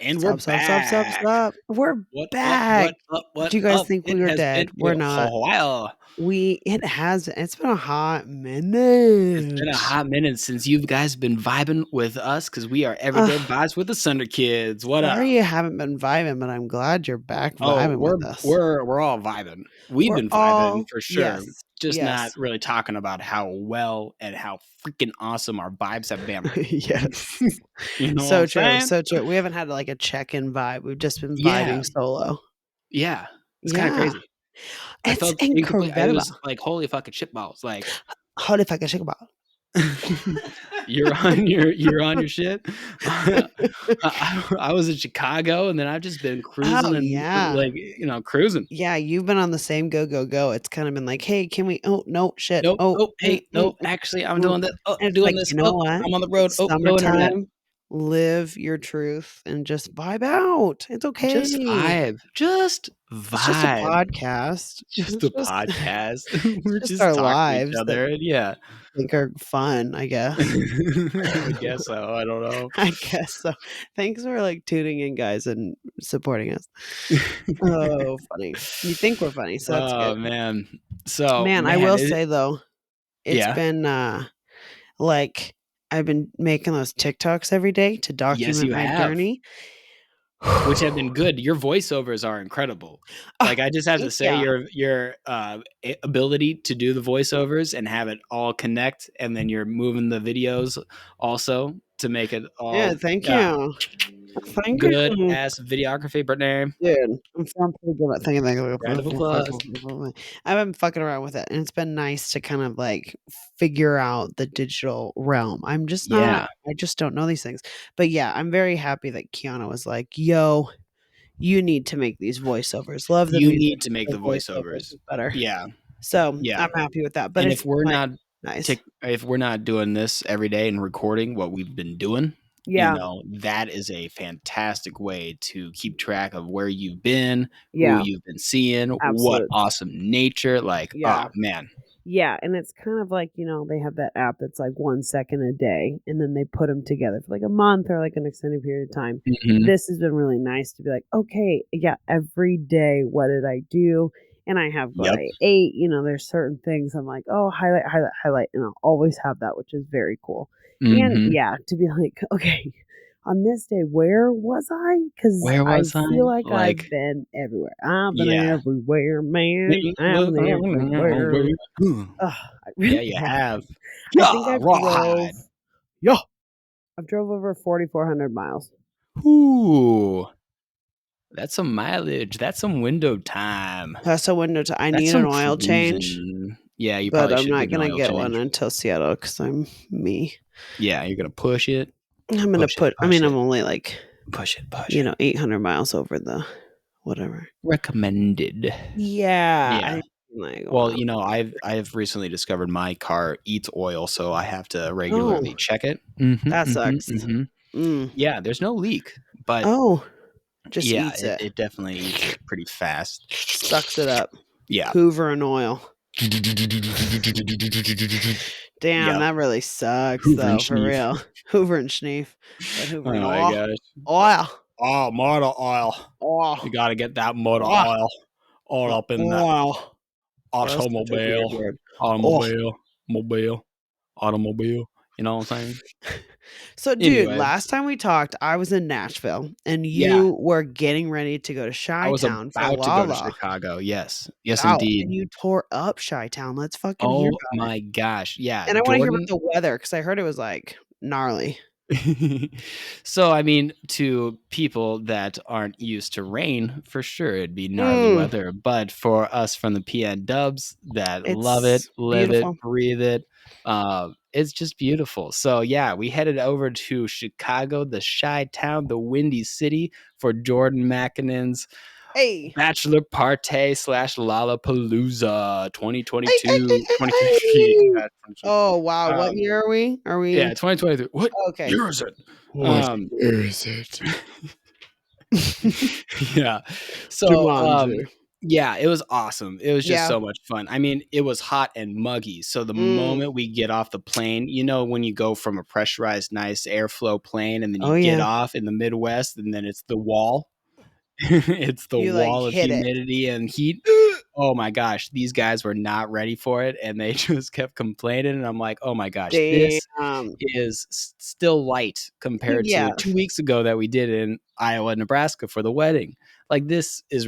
And we're Stop, stop, stop, stop, back. stop. We're What up? back. What up? Do What you guys up? think It we were has dead? been We're a not. while. It's been a hot It's been a minute. hot minute since you guys been vibing with us because we are everyday Ugh, vibes with the Sunderkids. What sorry up? you haven't been vibing, but I'm glad you're back Oh, vibing we're with us. we're we're all vibing. We've We're been vibing all, for sure. yes, Just not yes, really talking about how well and how freaking awesome our vibes have been. yes. You know what So I'm true, saying? so true. We haven't had like a check-in vibe. We've just been Yeah, vibing solo. yeah. It's kind of Yeah, crazy. I it's felt incomplete. It incredible. was like holy fucking shitballs. Like Holy fucking shit about. you're on your shit. I was in Chicago, and then I've just been cruising Oh and yeah. like cruising. Yeah, you've been on the same go, go, go. It's kind of been like, hey, can we? Oh, no, shit. Nope. Oh, Oh, hey, nope. Actually, I'm doing this. Oh, and it's doing like, this. you know Oh, what? I'm on the road. It's Oh, no internet. summertime. Live your truth and just vibe out. It's Just okay. vibe. Just It's just a vibe. podcast. Just It's a just, podcast. it's We're just just our talking to each lives that other, and yeah. I think are fun, I guess. I guess so. I don't know. I guess so. Thanks for like tuning in, guys, and supporting us. Oh, funny. You think we're funny, so that's good. Oh man. So Man, I man, will say though, it's yeah. been like I've been making those TikToks every day to Yes, document you my have. journey. Which have been good. Your voiceovers are incredible. Oh, Like, I just have to thank say ya. your ability to do the voiceovers and have it all connect, and then you're moving the videos also to make it Yeah, all, thank you. Thank good you. ass videography, Brittany. Dude, I'm feeling pretty good about Round of applause. thinking. I've been fucking around with it, and it's been nice to kind of like figure out the digital realm. I'm just not, Yeah. I just don't know these things. But yeah, I'm very happy that Kiana was like, yo, you need to make these voiceovers. Love the You music, need to make the the voiceovers voiceovers. is better. Yeah. So Yeah. I'm happy with that. But And it's like nice. if we're not doing this every day and recording what we've been doing, Yeah, that is a fantastic way to keep track of where you've been, who yeah, you've been seeing, what absolutely. awesome nature. Like, oh Yeah. man. Yeah, and it's kind of like, they have that app that's like 1 second a day, and then they put them together for like a month or like an extended period of time. Mhm. This has been really nice to be like, okay, yeah, every day, what did I do? And I have what Yep. I ate. There's certain things I'm like, oh, highlight, highlight, highlight, and I'll always have that, which is very cool. And Mhm. yeah, to be like, okay, on this day, where was I? Because Where I was I? feel like I've Like, been everywhere. I've been yeah. everywhere, man. I've been everywhere. Ugh, I Yeah, really you have. have. I think Yeah, I've drove rawhide. yeah, I've drove over 4,400 miles. Ooh, that's some mileage. That's some window time. That's a window to I That's need an some oil change, cruising. Yeah, you but probably I'm should not get an gonna oil get one change. until Seattle because I'm me. Yeah, you're gonna push it, I'm gonna push it, push I'm it, only like, push it, push it. 800 miles over the whatever. Recommended. Yeah, Yeah. I like, Well, wow. I've recently discovered my car eats oil, so I have to Oh, regularly check it. Mhm, that mhm, sucks. mhm. Mm. Yeah, there's no leak, but Oh, just yeah, eats it it. it definitely eats it pretty fast. Sucks it up. Yeah. Hoover and oil. Damn, Yep. that really sucks Hoover and though, for Schneef. real. Hoover and Schneef. That Oh Hoover and my oil. gosh. Oil. Oh, motor oil. Oil. You gotta get that motor Oil. oil all up in that Oil. That's such a automobile, weird word. Oh. automobile, mobile, automobile. You know what I'm saying? So, dude, Anyways, last time we talked, I was in Nashville and yeah, you were getting ready to go to I was Chi-Town for about to go to Lala. Chicago. Yes. Yes, Wow. indeed. And you tore up Chi-Town. Let's fucking hear Oh about it. my gosh. Yeah, And I want to hear about Jordan. the weather because I heard it was like gnarly. So, I mean, to people that aren't used to rain, for sure it'd be gnarly Mm, weather. But for us from the PN Dubs that love it, it's live it, beautiful. breathe it, it's just beautiful. So, yeah, we headed over to Chicago, the Chi Town, the Windy City, for Jordan McKinnon's Hey. Bachelor Party / Lollapalooza Ay, ay, ay, 2022, ay, 2023. ay. Oh, wow. What Um, year are we? Are yeah, we 2023. What okay? year is it? What Um, is it? yeah. So, Jumanji. Yeah, it was awesome. It was just Yeah. so much fun. I mean, it was hot and muggy. So the Mm. moment we get off the plane, you know, when you go from a pressurized, nice airflow plane and then Oh, you get yeah. off in the Midwest and then it's the wall. It's the You, like, wall of hit it. humidity and heat. Oh my gosh, these guys were not ready for it and they just kept complaining. And I'm like, oh my gosh, this Damn. is still light compared to Yeah, 2 weeks ago that we did in Iowa, Nebraska for the wedding. Like, this is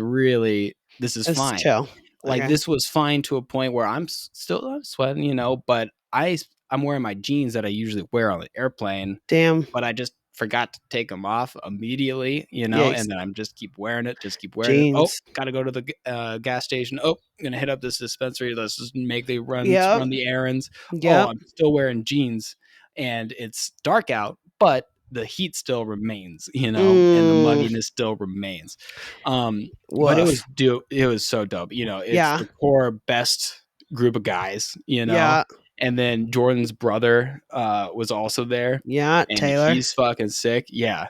it's fine. chill. Like, Okay. this was fine to a point where I'm sweating, you know, but I'm wearing my jeans that I usually wear on the airplane, Damn. but I just forgot to take them off immediately, you know, Yikes. and then I'm just keep wearing it, just keep wearing it. Oh, Jeans. gotta go to the gas station. Oh, I'm gonna hit up this dispensary. Let's just make the runs, Yep. run the errands. Oh, Yep. I'm still wearing jeans, and it's dark out, but the heat still remains, you know, and the Mm. mugginess still remains. But Woof. it was so dope. You know, it's Yeah. the core best group of guys, you know, Yeah. and then Jordan's brother was also there Yeah. and Taylor. he's fucking sick. Yeah.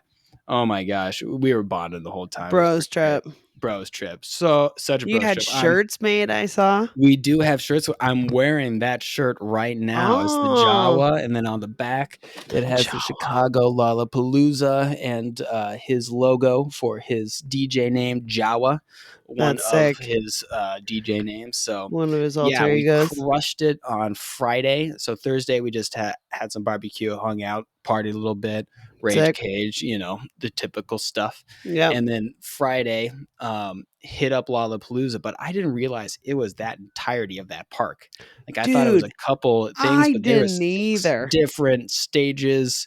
Oh my gosh, we were bonding the whole time. It was Bros pretty great. trip. Bros trip. So such a You bros had trip. I'm shirts made, I saw? We do have shirts. I'm wearing that shirt right now. It's the Oh, Jawa, and then on the back it has the Jawa. Chicago Lollapalooza and his logo for his DJ name Jawa, one That's of sick. his DJ names. So One of his yeah, alter we egos. crushed it on Friday. So Thursday we just had some barbecue, hung out, partied a little bit, rage Sick. cage, you know, the typical stuff. Yep. And then Friday, hit up Lollapalooza, but I didn't realize it was that entirety of that park. Like, I thought it was a Dude, couple things, I but there didn't was 6 either. different stages.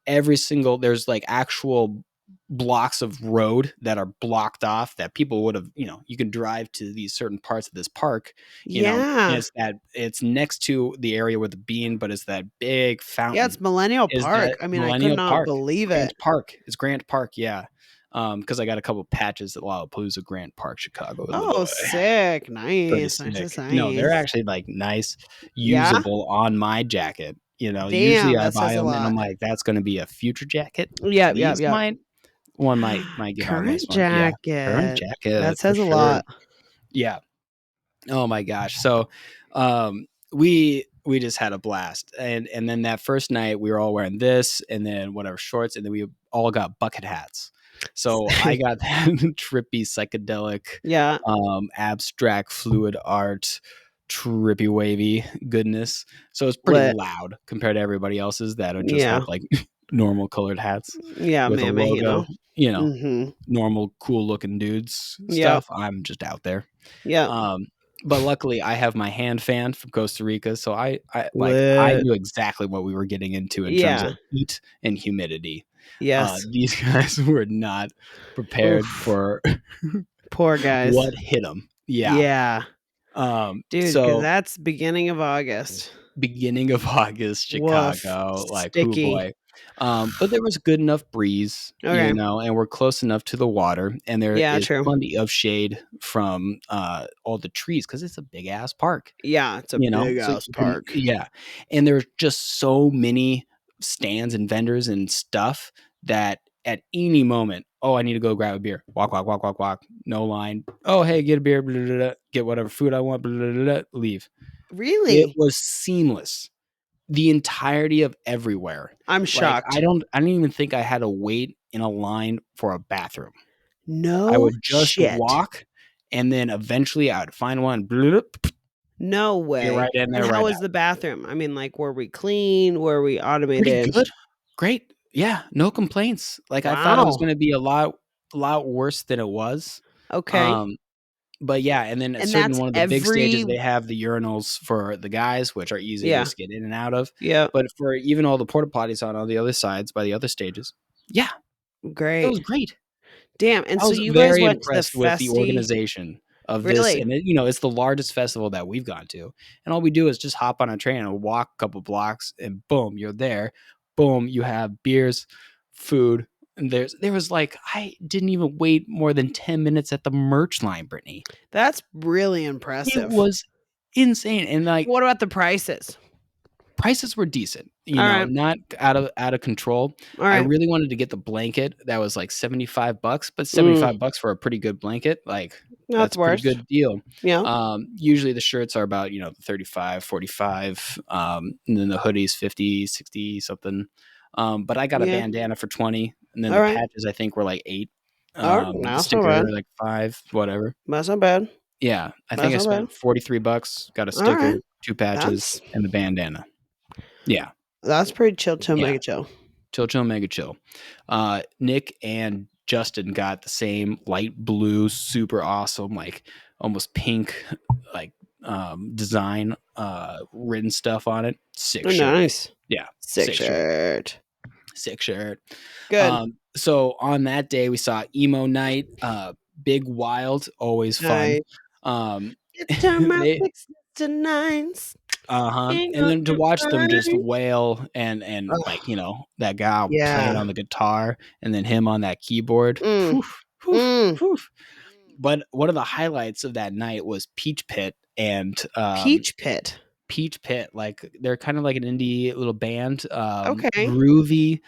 There's like actual blocks of road that are blocked off that people would have, you know, you can drive to these certain parts of this park, you know, and Yeah. it's next to the area with the bean, but it's that big Yeah, fountain it's Millennial is Park. that I mean, I could Millennial not Park. believe it. Grant Park. It's Grant Park, yeah. Because I got a couple patches at Lollapalooza, Grant Park, Chicago, Oh, Illinois. sick. Pretty Nice. Nice, sick. nice, No, they're nice. actually, like, nice, Yeah? usable on my jacket, you know? Usually, Damn, I that buy says a them and I'm lot. like, "That's gonna be a future jacket." Yep, yep, These yep. might get on this Current one. Yeah. Current jacket. That jacket for says a sure. lot. Yeah. Oh my gosh. So, we just had a blast, and then that first night we were all wearing this, and then whatever shorts, and then we all got bucket hats. So I Sick. got that trippy psychedelic, Yeah. abstract fluid art, trippy wavy goodness. So it's pretty Lit. loud compared to everybody else's that are just Yeah. have like normal colored hats Yeah, with a mammy, you logo. know. You know, Mhm. normal cool looking dudes Yep. stuff. I'm just out there. Yep. Um, but luckily, I have my hand fan from Costa Rica, so I Lit. knew exactly what we were getting into in terms Yeah. of heat and humidity. Yes. These guys were not prepared Oof. for Poor guys. what hit them. Yeah. Yeah. Dude, because So that's beginning of August. beginning of August, Woof. Chicago, like, who Sticky. boy. But there was good enough breeze, you Okay. know, and we're close enough to the water, and there Yeah, is true. plenty of shade from all the trees because it's a big ass park. Yeah, it's a You know? big So ass you can park. yeah, and there's just so many stands and vendors and stuff that at any moment, "Oh, I need to go grab a beer." Walk, walk, walk, walk, walk, no line. "Oh, hey, get a beer, blah, blah, blah, blah, get whatever food I want, blah, blah, blah, blah, leave." It Really? was seamless. The entirety of everywhere. I'm Like, shocked. I don't even think I had to wait in a line for a bathroom. I No would just shit. walk, and then eventually I would find one, bloop, No get way. right in And there, how right was out. the bathroom? I mean, like, were we clean? Were we Pretty automated? good. Great. Yeah, no complaints. Like, I thought it was Wow. gonna be a lot worse than it was. Okay. Um, but yeah, and then at And certain that's one of the big stages, every they have the urinals for the guys, which are easy to yeah. just get in and out of. Yep. But for even all the porta potties on all the other sides by the other stages, yeah, it was Great. great. Damn, and I so was you guys very went to the impressed with the festy organization of this, really? and it, you know, it's the largest festival that we've gone to, and all we do is just hop on a train and walk a couple blocks, and boom, you're there. Boom, you have beers, food, and there was like I didn't even wait more than 10 minutes at the merch line, Brittany. That's really It impressive. was insane, and like What about the prices? prices were decent, you know, Alright. not out of control. I Alright. really wanted to get the blanket that was like $75, but Mm. $75 for a pretty good blanket, like Not That's the a pretty worst. good deal. Yeah. Usually the shirts are about, 35, 45, and then the hoodies 50, 60 something. But I got a Yeah. bandana for 20, and then All the right. patches I think were like 8. All right. The That's not sticker bad. like 5, whatever. That's not bad. Yeah, I think That's I not bad. spent $43, got a All right. sticker, 2 patches, That's and the bandana. Yeah. that's pretty chill, Yeah. mega chill. Chill, mega chill. Nick and Justin got the same light blue, super awesome, like almost pink, like design, written stuff on it. Sick Oh, shirt. nice. Yeah, Sick sick shirt. shirt. Sick shirt. Good. So on that day we saw emo night, big wild, always fun. Nice. Um, It's turn my they sixes to nines. Ain't and gonna then to do watch them just right. wail and like, Ugh, that guy playing yeah. on the guitar and then him on that keyboard. Mm, Whew, whew, mm. whew. But one of the highlights of that night was Peach Pit and Peach Pit. Peach Pit. Like they're kind of like an indie little band, Okay. groovy.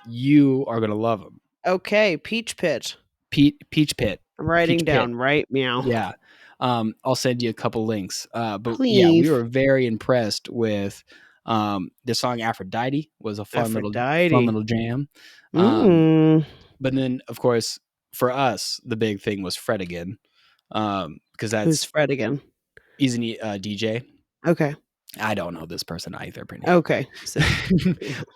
You are gonna love them. Okay. Peach Pit. Peach Pit, I'm writing Peach Pit. down right meow. Yeah. I'll send you a couple links. But yeah, we Please. were very impressed with the song Aphrodite was a fun Aphrodite. little jam. Um, Mm. but then of course for us the big thing was Fred again. Because Who's that's Fred again? he's a DJ. Okay. I don't know this person either, Brittany. Okay. So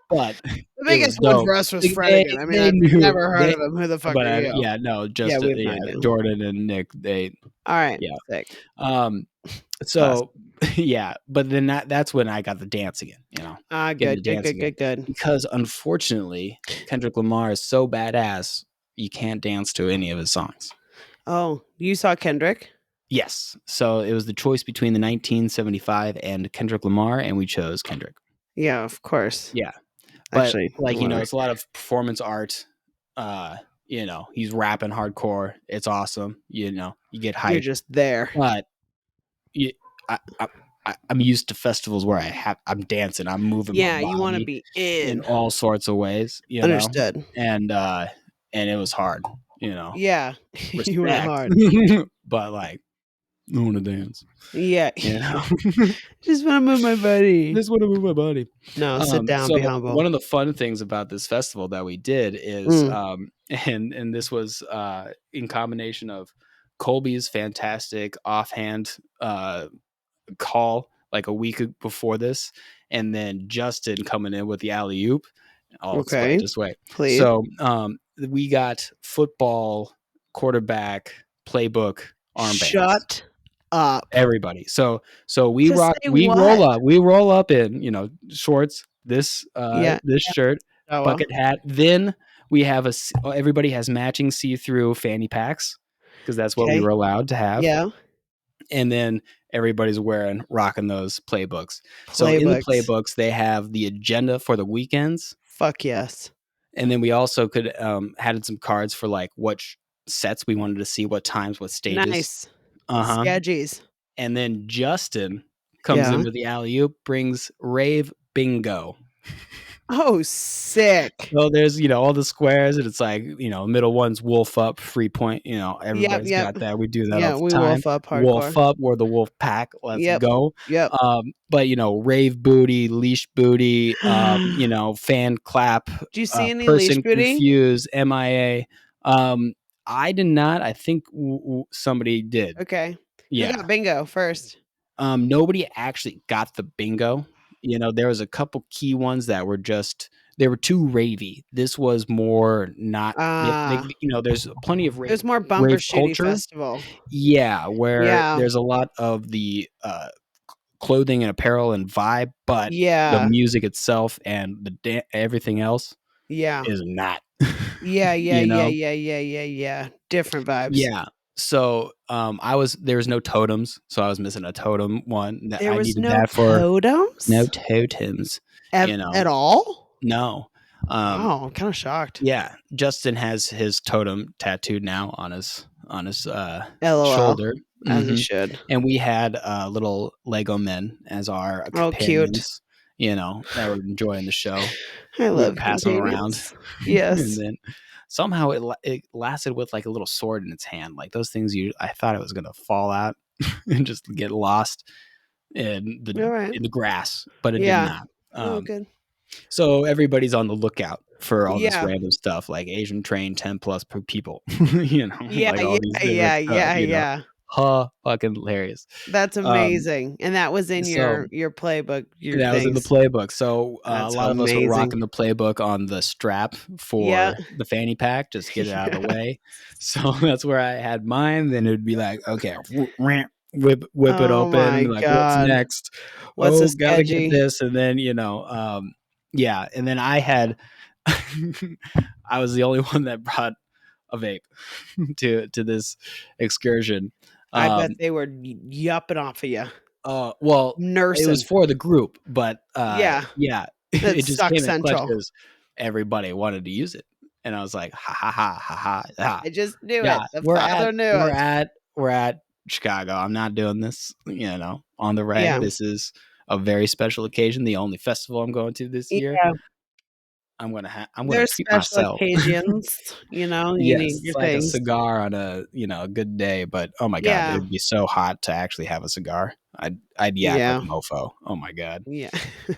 But the it was biggest one dope. for us was Fred They again. I mean, they I've knew never heard they of him. Who the fuck but are you? yeah, no, Yeah, just we have no yeah, idea. Jordan and Nick, they All right. yeah. Sick. Um, Class. so yeah, but then that's when I got the dance again, getting Good, the good, dance good, again. good, good. Because unfortunately, Kendrick Lamar is so badass, you can't dance to any of his songs. Oh, you saw Kendrick? Yes. So it was the choice between the 1975 and Kendrick Lamar, and we chose Kendrick. Yeah, of course. Yeah. But Actually, like, whatever. it's a lot of performance art. He's rapping hardcore. It's awesome. You get You're hype. just there. But you, I'm used to festivals where I'm dancing, I'm moving my Yeah, you want to body be in in. all sorts of ways, Understood. and it was hard, Yeah, you went respect, hard. but like, I want to dance, Yeah, you know. just want to move my body. Just want to move my body. No, sit down, So be humble. one of the fun things about this festival that we did is, Mm. and this was in combination of Colby's fantastic offhand call like a week before this, and then Justin coming in with the alley oop. I'll explain it Okay, this way. please. So we got football quarterback playbook armbands. Shut up. Everybody. So we To rock. say We what? roll up in shorts. This Yeah, this shirt, oh, well. bucket hat. Then we have everybody has matching see-through fanny packs because that's what we Okay. were allowed to have. Yeah, And then everybody's rocking those playbooks. So in the playbooks. playbooks, they have the agenda for the weekends, Fuck yes. and then we also could had some cards for like what sets we wanted to see, what times, what stages. Nice. Uh-huh. Sketchies. And then Justin comes in Yeah. with the alley oop, brings rave bingo. Oh, sick. So there's all the squares, and it's like middle one's wolf up, free point. Everybody's Yep. got that. We do that all Yeah, the we time. wolf up hardcore. Wolf up, we're the wolf pack. Let's Yep. go. Yep. But rave booty, leash booty, fan clap, Do you see any leash person booty? confused, MIA. I did not. I think somebody did. Okay. Who Yeah. got bingo first? Nobody actually got the bingo. There was a couple key ones that were they were too ravey. This was more not. There's plenty of It was more bumper rave shooty culture. festival. Yeah, where Yeah. there's a lot of the clothing and apparel and vibe, but the Yeah. music itself and everything else Yeah. is not. Yeah. You know? Different vibes. Yeah. So there was no totems, so I was missing a totem one that There I was needed no that for. totems? No totems. At all? No. Wow, I'm kind of shocked. Yeah, Justin has his totem tattooed now on his LOL, shoulder, as he should. and we had little Lego men as our Oh, cute. companions. That were enjoying the show. I We were love passing them around, companions. Yes. and then somehow it lasted with like a little sword in its hand. Like those things, I thought it was gonna fall out and just get lost All right. in the grass, but it did Yeah. not. Oh, Um, good. so everybody's on the lookout for all this Yeah. random stuff, like Asian trained 10 plus people, Yeah, like all these yeah, different yeah, stuff, yeah, yeah. fucking hilarious. That's Um, amazing, and that was in so your playbook, your that was in the things. playbook. So a That's lot of us were amazing. rocking the playbook on the strap Yeah. for the fanny pack, just get it out of the Yes. way. So that's where I had mine. Then it'd be like, okay, whip it Oh open, and my be like, what's god. next? What's a Oh, gotta get sketchy? this, and then yeah, and then I had, I was the only one that brought a vape to this excursion. I bet Um, they were yupping off of you, well, it was nursing. for the group, but Yeah, yeah, that it just came sucks in clutch central. because everybody wanted to use it, and I was like, ha ha ha ha ha ha. I just knew Yeah, it. The father knew it. we're at Chicago. I'm not doing this, on the reg. Yeah. This is a very special occasion. The only festival I'm going to this year. Yeah. I'm gonna There's treat special myself. occasions, you Yes, need it's your like a things. cigar on a good day, but oh my god, Yeah. it'd be so hot to actually have a cigar. I'd yak like Yeah. a mofo. Oh my god. Yeah.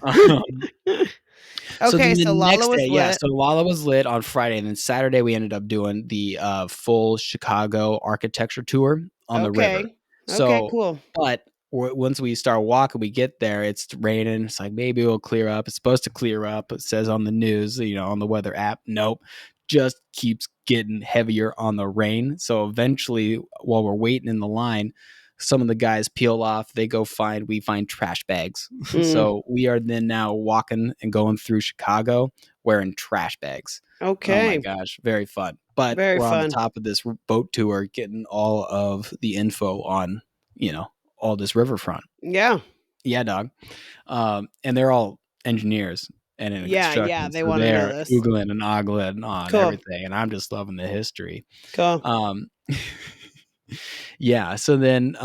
Um, so Okay, then the so Lala next day, was yeah, lit. so Lala was lit on Friday, and then Saturday we ended up doing the full Chicago architecture tour on the river. Okay. Okay, So, cool. but once we start walking, we get there, it's raining. It's like maybe it'll clear up. It's supposed to clear up. It says on the news, on the weather app. Nope, just keeps getting heavier on the rain. So eventually, while we're waiting in the line, some of the guys peel off. We find trash bags. Mm, So we are then now walking and going through Chicago wearing trash bags. Oh my okay. gosh, very fun. But Very we're on the fun. top of this boat tour getting all of the info on, all this riverfront. Yeah. Yeah, dog. And they're all engineers and in Yeah, construction. yeah, they So wanna know they're this. oogling and ogling on Cool. everything. And I'm just loving the history. Cool. Um, yeah. So then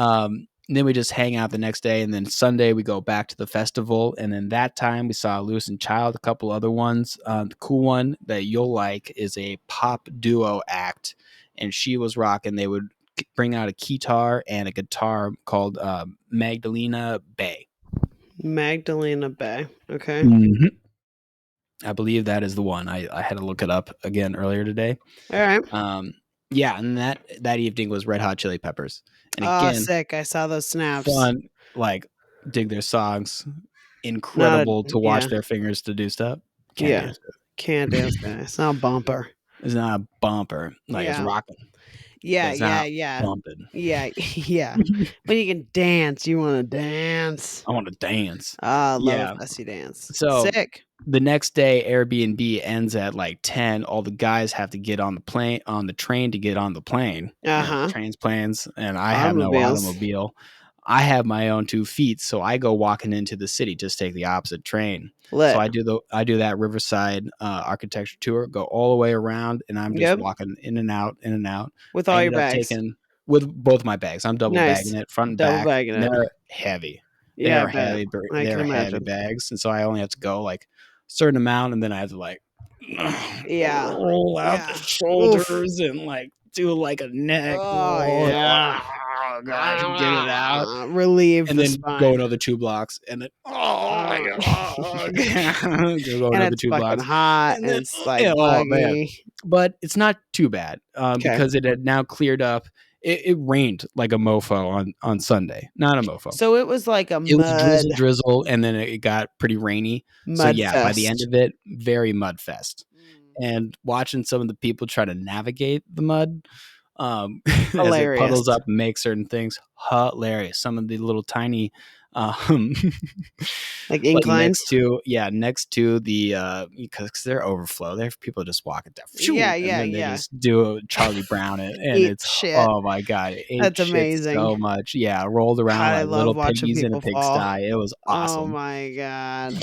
we just hang out the next day, and then Sunday we go back to the festival, and then that time we saw Lewis and Child, a couple other ones. The cool one that you'll like is a pop duo act, and she was rocking. They would bring out a keytar and a guitar called Magdalena Bay. Magdalena Bay. Okay. Mhm. I believe that is the one. I had to look it up again earlier today. Alright. Um, yeah, and that evening was Red Hot Chili Peppers, and Oh, again, sick. I saw those snaps. fun, like, dig their songs, Not a incredible to watch yeah. their fingers to do stuff. Can't Yeah. dance to it. Can't dance to it. It's not a bumper. It's not a bumper, like, it's Yeah. rocking, but Yeah, it's yeah, not yeah. bumping. Yeah, yeah. When you can dance, you wanna dance. I wanna dance. Ah, I love Yeah, a fussy dance. so Sick. the next day, Airbnb ends at, like, 10. All the guys have to get on the train to get on the plane, Uh-huh. trains, planes, and I have no Automobiles. automobile. I have my own 2 feet, so I go walking into the city, just take the opposite train. So Lit. I do that Riverside, architecture tour, go all the way around, and I'm just Yep. walking in and out, in and out. With I all your ended up bags. taking with both my bags. I'm double bagging Nice. it front and Double back, bagging and it. they're heavy. They Yeah, I are bet. heavy, I they can are heavy imagine. bags, and so I only have to go, like, a certain amount, and then I have to, like, Yeah. roll out the Yeah. Oof. shoulders and, like, do, like, a neck Oh, roll. yeah. Oh gosh, get it out. Relieve And the then go spine. another 2 blocks, and then, oh my Uh, god, go and another it's 2 fucking blocks, hot, and and then, it's, like, yeah, oh man. muggy. But it's not too bad, Okay. because it had now cleared up. It rained like a mofo on Sunday. Not a mofo. So it was like a It was drizzle, and then it got pretty rainy. So, mud yeah, by the end fest. of it, very mud fest. Mm. And watching some of the people try to navigate the mud, as it Hilarious. puddles up and makes certain things, hilarious. Some of the little tiny, um, Like like inclines? next to the because they're overflow. There people just walking down, Yeah, phew, and yeah, then they yeah. just do a Charlie Brown it, and Eat it's shit. oh my god, it ate That's shit amazing. so much. Yeah, rolled around God, I like love little watching piggies in a people fall. pigsty. It was Oh awesome. my god.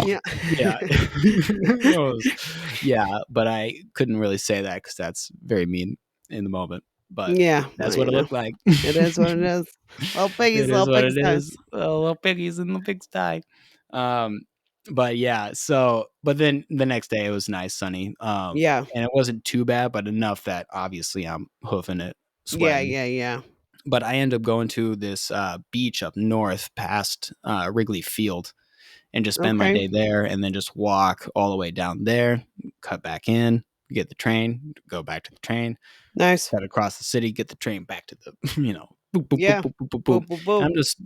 Yeah. Yeah. It was, yeah, but I couldn't really say that because that's very mean in the moment. But Yeah, well, that's what it looked like. it is what it is. Little piggies, It is little what pig it is. size. Little piggies in the pigsty. Um, But yeah, so but then the next day it was nice, sunny, Yeah. and it wasn't too bad, but enough that obviously I'm hoofing it, Yeah, sweating. yeah, yeah. But I ended up going to this beach up north past Wrigley Field and just spend my Okay. day there, and then just walk all the way down there, cut back in, get the train, go back to the train, Nice. cut across the city, get the train back to the boop boop boop Yeah. boop boop boop boop. Boop, boop, And boop. I'm just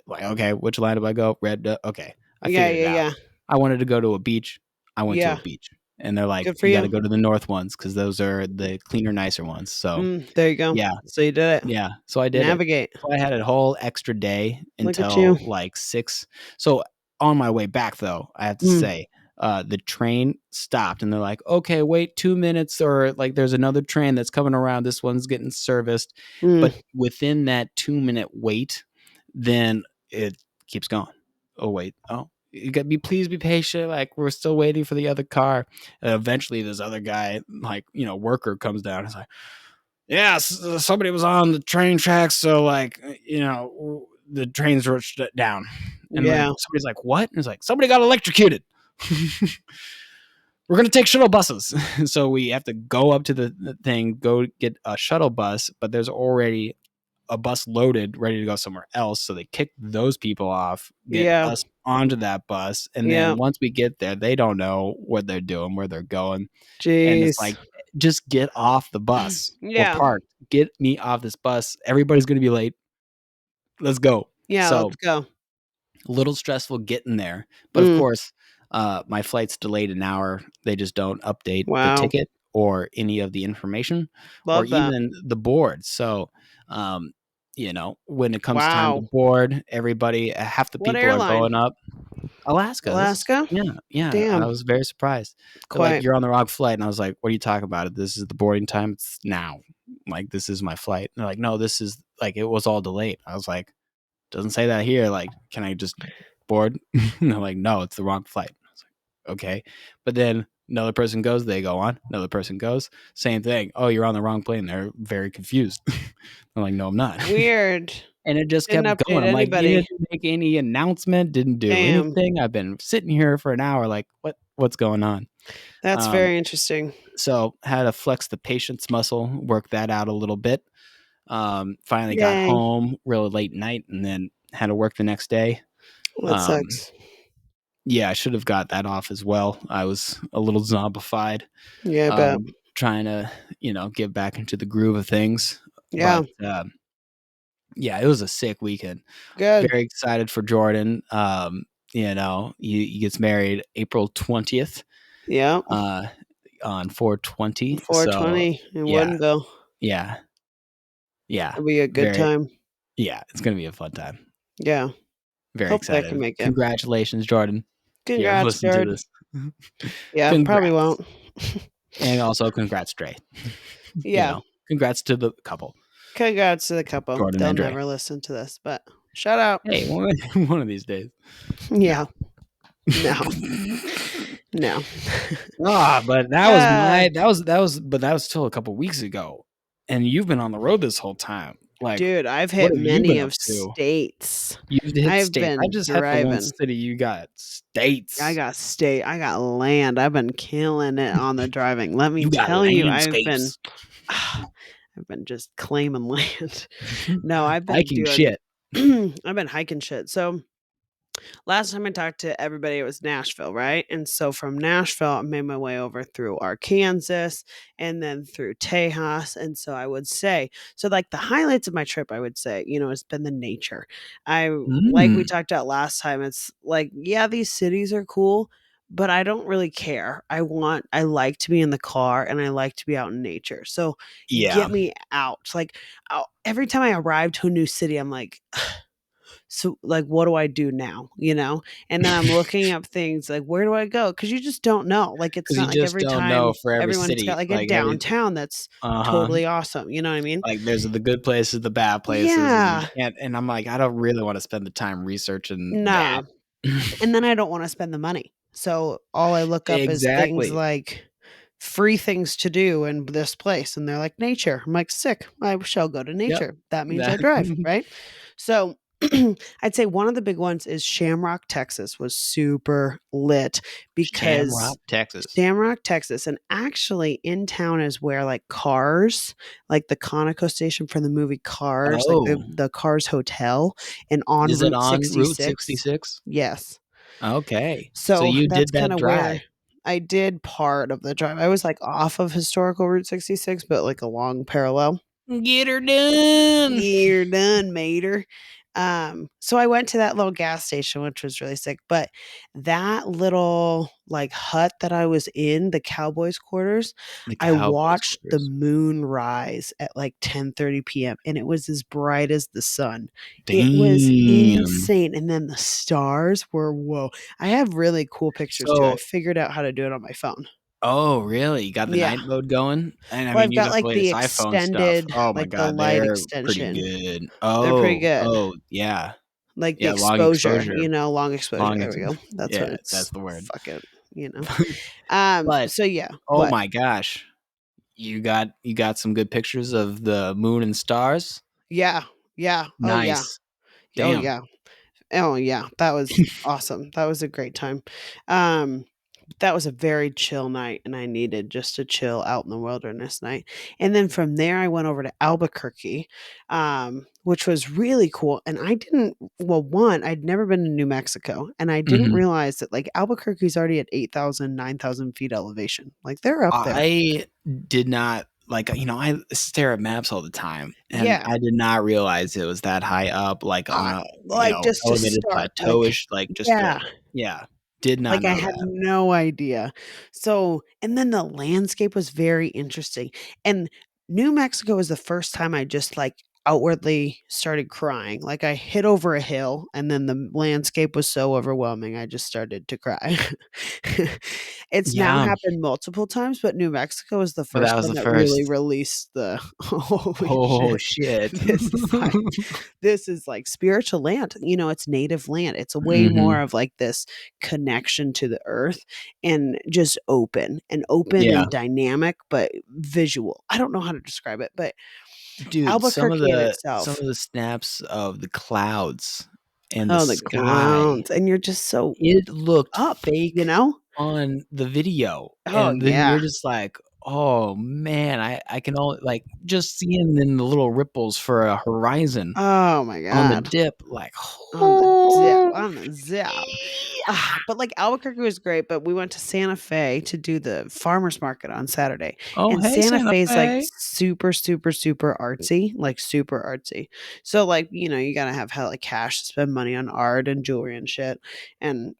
like, okay, which line do I go? Red. Okay, I Yeah, figured it yeah, out. yeah. I wanted to go to a beach. I went to a Yeah. beach, and they're like, Good for you got to you. go to the north ones because those are the cleaner, nicer ones. So There you go. yeah, So you did it. yeah. So I did it. Navigate. So I had a whole extra day Look at you. until like 6. So on my way back though, I have to Mm, say, the train stopped and they're like, "Okay, wait 2 minutes or like there's another train that's coming around. This one's getting serviced." mm. But within that 2-minute wait, then it keeps going. Oh wait. Oh, you got to be please be patient. Like we're still waiting for the other car. And eventually this other guy, like, worker comes down. He's like, yeah, somebody was on the train tracks, so like the trains were shut down, and like Yeah. somebody's like, "What?" And it's like somebody got electrocuted. We're gonna take shuttle buses, so we have to go up to the thing, go get a shuttle bus, but there's already a bus loaded, ready to go somewhere else. So they kick those people off, get Yeah. us onto that bus, and Yeah. then once we get there, they don't know what they're doing, where they're going, and it's Jeez. like, just get off the bus. We're Yeah. parked. Get me off this bus. Everybody's gonna be late. Let's go. Yeah, So let's go. a little stressful getting there, but of Mm, course, my flight's delayed an hour. They just don't update the wow. ticket or any of the information or Love that. even the board. So, when it comes time to Wow. board, everybody, half the What people are airline? going up. Alaska. Alaska? Yeah, yeah. I Damn. was very surprised. They're like, Quite. "You're on the wrong flight," and I was like, "What are you talking about? This is the boarding time. It's now. Like, this is my flight." And they're like, "No, this is like it was all delayed." I was like, "Doesn't say that here. Like, can I just board?" And they're like, "No, it's the wrong flight." I was like, "Okay," but then another person goes, they go on. Another person goes, same thing. "Oh, you're on the wrong plane." They're very confused. I'm like, "No, I'm not." Weird. And it just Didn't kept going. update I'm like, "You anybody. didn't make any announcement, didn't do Damn. anything. I've been sitting here for an hour. Like, what's going on?" That's Um, very interesting. so had to flex the patience muscle, work that out a little bit. Finally got Yay. home really late night, and then had to work the next day. Well, that Um, sucks. yeah, I should have got that off as well. I was a little zombified, Yeah, I bet. trying to get back into the groove of things. Yeah. But yeah, it was a sick weekend. Good. Very excited for Jordan. He gets married April 20th, Yeah. uh, on 420. So 420 in yeah, Woodinville. yeah, yeah. It'll be a good Very, time. yeah. It's gonna be a fun time. Yeah. Very Hopefully I can excited. make it. Congratulations, Jordan. If you ever Congrats, listen to Jared. this, Yeah, probably congrats, won't. and also congrats, Dre. Yeah. Congrats to the couple, Congrats to the couple. Jordan They'll and Dre. never listen to this, but shout out. Hey, one of these days. Yeah. No. No. No. But that was Ah, my but that was still a couple weeks ago, and you've been on the road this whole time. Like, dude, I've what hit have you many been up of to? states. You've hit I've states. I been just had the one driving. city. You got states. I got land. I've been killing it on the driving. Let me You got tell you, landscapes. I've been just claiming land. No, I've been Hiking doing shit. I've been hiking shit. So last time I talked to everybody, it was Nashville, right? And so from Nashville, I made my way over through Arkansas and then through Tejas. And so I would say, so like the highlights of my trip, I would say, has been the nature. Like we Mm, talked about last time, it's like, yeah, these cities are cool, but I don't really care. I like to be in the car and I like to be out in nature. So yeah, get me out. Like every time I arrive to a new city, I'm like, so like what do I do now, and then I'm looking up things like where do I go, because you just don't know, like it's because you not like just every don't know time for every everyone's got city. like a Like every, downtown that's uh-huh. totally awesome, you know what I mean? Like there's the good places, the bad places, and you Yeah. can't. And I'm like, I don't really want to spend the time researching that. Nah. And then I don't want to spend the money, so all I look up is things Exactly. like free things to do in this place, and they're like nature. I'm like, sick, I shall go to Yep. nature. That means I That drive, right? So I'd say one of the big ones is Shamrock, Texas was super lit because Shamrock, Texas. Shamrock, Texas, and actually in town is where like Cars, like the Conoco station from the movie Cars, like Oh, the Cars Hotel and on is it Route on Route 66. 66? Yes. Okay. So So you that's did kind that of drive. where I did part of the drive. I was like off of historical Route 66, but like a long parallel. Get her done. You're done, mater. So I went to that little gas station, which was really sick. But that little like hut that I was in, the Cowboys quarters, The I Cowboys watched the quarters. moon rise at like 10:30 p.m. and it was as bright as the sun. It was Damn. insane. And then the stars were whoa. I have really cool pictures too. I So, figured out how to do it on my phone. oh, really? You got the Yeah. night mode going? And I Well, mean, I've you got got the like the latest iPhone stuff. extended, Oh my like the god, light they're pretty extension. good. They're pretty Oh, good. oh, yeah. Like the Yeah, long exposure, exposure. long exposure, Long there ex we go. That's what Yeah, that's it's the word. fucking, you know? But, So yeah, oh what? my gosh, you got some good pictures of the moon and stars? Yeah, yeah, oh yeah, Nice. oh Damn. yeah, oh yeah, that was awesome. That was a great time. Um, that was a very chill night, and I needed just a chill out in the wilderness night. And then from there, I went over to Albuquerque, which was really cool. And I didn't, well, one, I'd never been to New Mexico, and I didn't Mhm. realize that like Albuquerque's already at 8,000, 9,000 feet elevation. Like they're up there. I did not like, I stare at maps all the time, and Yeah. I did not realize it was that high up, like, on a, Like just to elevated start, like, plateau-ish, like, just yeah. a yeah, did not Like, I know had that. no idea. So and then the landscape was very interesting, and New Mexico was the first time I just, like, outwardly started crying, like, I hit over a hill, and then the landscape was so overwhelming, I just started to cry. It's now Yeah, happened multiple times, but New Mexico was the but that first was one the that really first. released the, "Holy Oh, shit, shit. this is like this is, like, spiritual land," it's native land, it's way more Mhm. of, like, this connection to the earth and just open Yeah. and dynamic, but visual. I don't know how to describe it, but Dude, Albuquerque in some itself. of the snaps of the clouds and the Oh, the sky, clouds, and you're just so it looked up, you fake know? on the video, Oh, and then yeah. you're just like, "Oh, man, I can only," like, just seeing in the little ripples for a horizon Oh my on the god. dip, like, On "Holy." the zip. But, like, Albuquerque was great, but we went to Santa Fe to do the farmer's market on Saturday, "Oh, and hey, Santa Santa Fe is, like, Fe." super, super, super artsy, like, super artsy. So, like, you gotta have hella cash to spend money on art and jewelry and shit, and,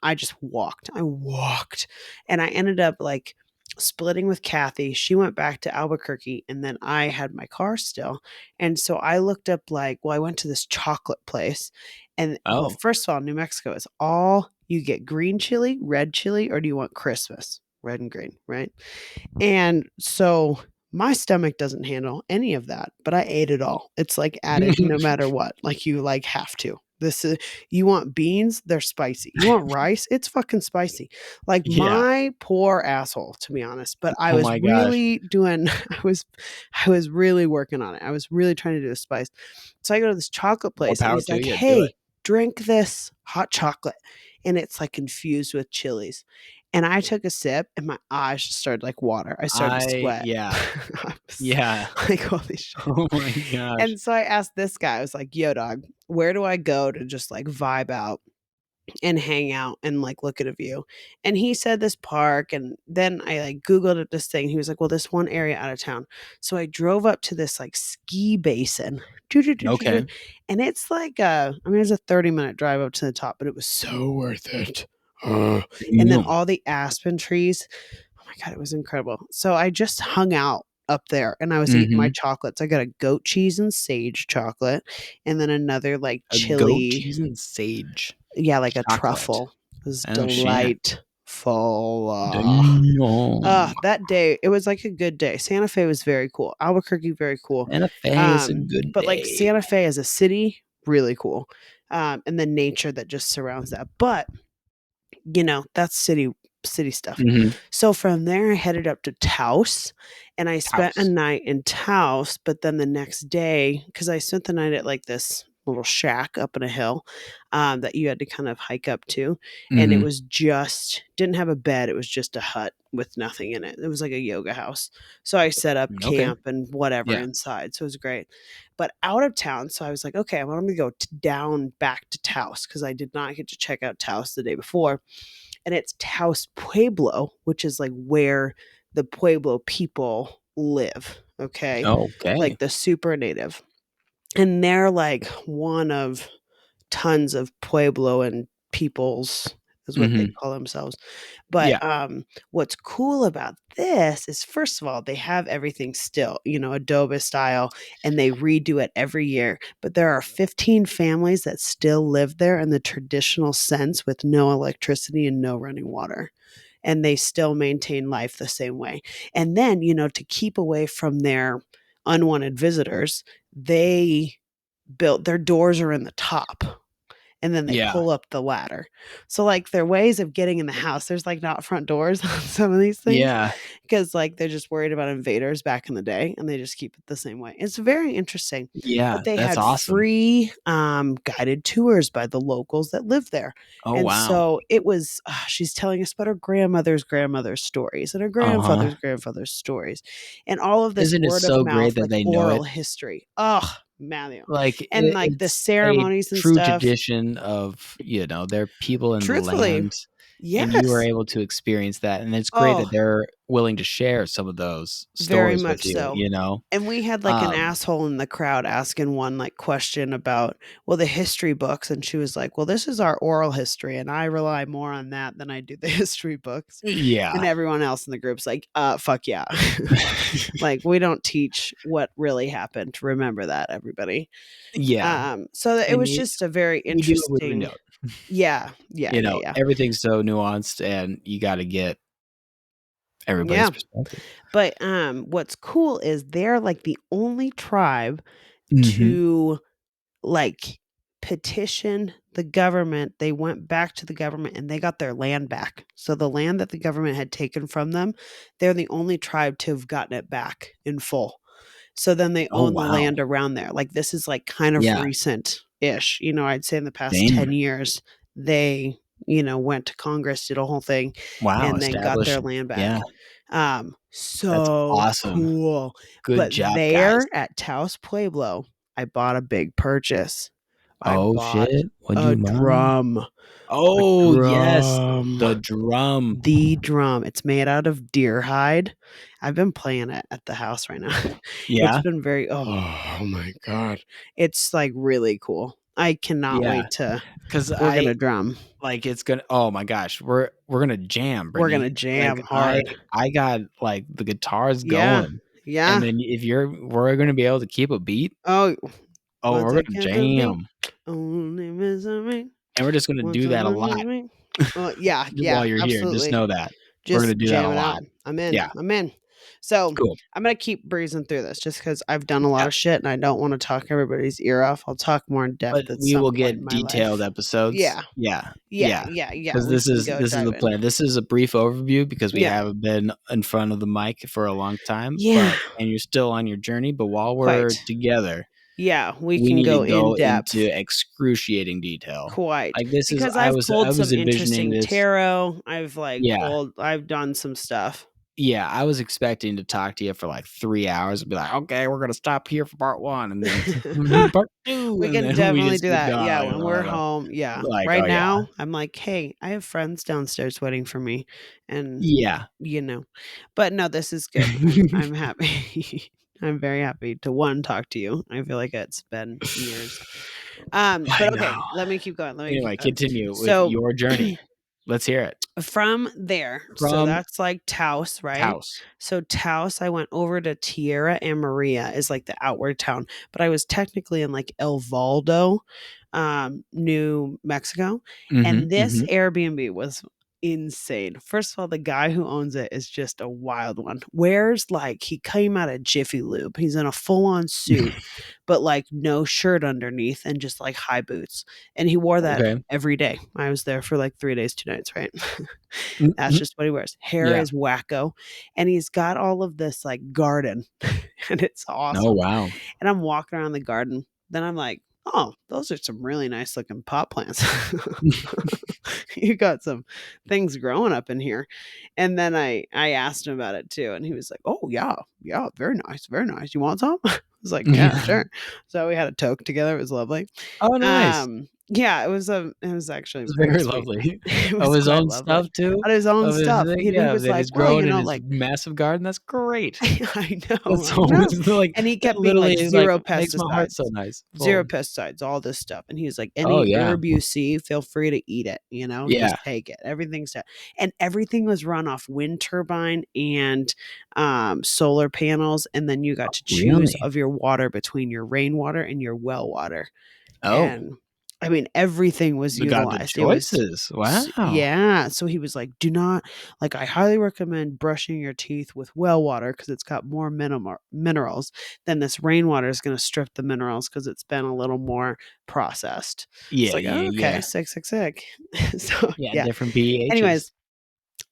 I just walked. I walked, and I ended up, like, splitting with Kathy. She went back to Albuquerque, and then I had my car still, and so I looked up, like I went to this chocolate place, and well, Oh, first of all, New Mexico is all you get green chili, red chili, or do you want Christmas? Red and green, right? And so my stomach doesn't handle any of that, but I ate it all. It's like added no matter what. Like you like have to. This is you want beans, they're spicy. You want rice, it's fucking spicy. Like yeah. my poor asshole, to be honest. But I Oh was my gosh. really doing I was really working on it. I was really trying to do the spice. So I go to this chocolate More place and power he's to like, you, do it. "Hey, drink this hot chocolate." And it's like infused with chilies. And I took a sip and my eyes just started like water. I started to sweat. Yeah. I was Yeah. like, holy shit. Oh my gosh. And so I asked this guy, I was like, yo, dog, where do I go to just like vibe out and hang out and like look at a view? And he said this park. And then I like Googled it, this thing. He was like, well, this one area out of town. So I drove up to this like ski basin. Okay. And it's like it's a 30-minute drive up to the top, but it was so worth it. Ugh. And then Damn. all the aspen trees. Oh my god, it was incredible. So I just hung out up there and I was eating my Mhm. chocolates. I got a goat cheese and sage chocolate and then another like A goat chili, cheese and sage yeah, like a chocolate. truffle. It was Oh, shit. delightful. Damn. That day, it was like a good day. Santa Fe was very cool. Albuquerque, very cool. Santa Fe is a good But like day. Santa Fe as a city, really cool. And the nature that just surrounds that. But that's city stuff. Mhm. So from there, I headed up to Taos, and I spent a House. night in Taos. But then the next day, because I spent the night at like this little shack up in a hill that you had to kind of hike up to. And it Mhm. was just, didn't have a bed. It was just a hut with nothing in it. It was like a yoga house. So I set up Okay. camp and whatever Yeah. inside. So it was great. But out of town, so I was like, okay, I'm going to go down back to Taos because I did not get to check out Taos the day before. And it's Taos Pueblo, which is like where the Pueblo people live. Okay. Okay. Like the super native. And they're like one of tons of Puebloan peoples is what they Mhm. call themselves. But Yeah. what's cool about this is, first of all, they have everything still, adobe style, and they redo it every year. But there are 15 families that still live there in the traditional sense with no electricity and no running water. And they still maintain life the same way. And then, to keep away from their unwanted visitors, they built their doors are in the top and then they Yeah. pull up the ladder. So, like, their ways of getting in the house, there's like not front doors on some of these things Yeah. because, like, they're just worried about invaders back in the day and they just keep it the same way. It's very interesting. Yeah. But they That's had awesome. free guided tours by the locals that live there. Oh, And wow. so it was, she's telling us about her grandmother's stories and her Uh-huh. grandfather's stories and all of this Isn't it word of so mouth, great that like they know oral it? history. Oh, Manuel. Like, And like the it's a ceremonies and true stuff. tradition of, their people in the Truthfully, land, and you were yes. able to experience that, and it's great that Oh, they're willing to share some of those very stories with much you, so. you know? And we had like an Um asshole in the crowd asking one like question about, well, the history books. And she was like, well, this is our oral history. And I rely more on that than I do the history books. And Yeah. everyone else in the group's like, fuck yeah. Like, we don't teach what really happened. Remember that, everybody. Yeah, So it and was just a very we do what we interesting. know. Yeah. Yeah. Yeah. Yeah. Everything's so nuanced, and you gotta get everybody's Yeah. perspective. But what's cool is they're like the only tribe Mhm. to like petition the government. They went back to the government and they got their land back. So the land that the government had taken from them, they're the only tribe to have gotten it back in full. So then they Oh, own the wow. land around there. Like this is like kind of Yeah. recent ish. I'd say in the past Same. 10 years, they, went to Congress, did a whole thing, Wow, and then got their established. land Yeah, back. that's So awesome. cool. Good But job, guys. there at Taos Pueblo, I bought a big purchase. I Oh, bought shit. What'd a you buy? drum. A Oh, yes, drum. the drum. The drum. It's made out of deer hide. I've been playing it at the house right now. It's Yeah? been very, oh my god. It's, like, really cool. I cannot Yeah, wait to, 'cause we're I gonna drum. like, it's gonna oh my gosh, we're gonna jam, We're gonna Brittany. Like, jam I hard. I got, like, the guitars Yeah. going, and Yeah. then if we're gonna be able to keep a beat, Oh, oh, once we're I gonna catch a beat, jam, only misery. and we're just gonna Once do I that a learn lot to me. Yeah, yeah, while you're here, just absolutely. know that. We're gonna Just do that a jam it lot. out. I'm in. Yeah, I'm in. So cool. I'm gonna keep breezing through this just because I've done a lot Yeah, of shit and I don't want to talk everybody's ear off. I'll talk more in but depth at we some will point in get my detailed life. episodes. Yeah. Yeah, Yeah. yeah, Yeah. Yeah. because We can go this is dive the in. plan. This is a brief overview because we Yeah. haven't been in front of the mic for a long time, Yeah. and you're still on your journey, but while we're Quite. together, Yeah. We we can need to go in go into depth. excruciating detail. Quite. Like, this is Because I've I pulled was some envisioning interesting this. tarot. I've like Yeah. I've done some stuff. Yeah, I was expecting to talk to you for, like, 3 hours and be like, "Okay, we're gonna stop here for part 1, and then we'll do part 2," We and can then we definitely just do keep that. Yeah, going, when we're home. Yeah. like, Right oh, yeah. now, I'm like, "Hey, I have friends downstairs waiting for me." And, Yeah. you know, but no, this is good. I'm happy. I'm very happy to, one, talk to you. I feel like it's been years. I But okay, know. let me keep going. Let me keep Anyway, going. continue with So your journey. Let's hear it. from there, so From that's like Taos, right? Taos. So Taos, I went over to Tierra and Maria is like the outward town, but I was technically in like El Valdo, New Mexico, Mhm, and this mhm. Airbnb was insane. First of all, the guy who owns it is just a wild one. Wears like he came out of Jiffy Lube. He's in a full-on suit, but like no shirt underneath and just like high boots. And he wore that Okay. every day. I was there for like 3 days, 2 nights, right? That's Mhm. just what he wears. Hair Yeah. is wacko, and he's got all of this, like, garden, and it's Oh, awesome, wow. and I'm walking around the garden, then I'm like, oh, those are some really nice looking pot plants. You got some things growing up in here. And then I asked him about it too. And he was like, oh, yeah, yeah, very nice, very nice. You want some? I was like, yeah, Yeah. sure. So we had a toke together. It was lovely. Oh, nice. Yeah, it was actually It's very very sweet. lovely. It Of was his quite own lovely. stuff too? On his own Of his stuff. thing? He Yeah, was that like, he's well, grown in his like, massive garden? That's great. I know, That's I know. always like, And he that kept being like, literally is like, "0 makes my heart so pesticides, nice. 0 Full. pesticides, all this stuff." And he's like, Oh, "Any yeah. herb you see, feel free to eat it, you know, Yeah. just take it. Everything's done." And everything was run off wind turbine and, solar panels, and then you got to choose Really? of your water between your rainwater and your well water. Oh, And I mean, everything was we got good utilized. It was choices. Wow. yeah. So he was like, do not, like, I highly recommend brushing your teeth with well water because it's got more minerals than this rainwater is going to strip the minerals because it's been a little more processed. It's Yeah, like, yeah, oh, okay, yeah. sick, sick, sick. So, Yeah, yeah. different pHs. Anyways,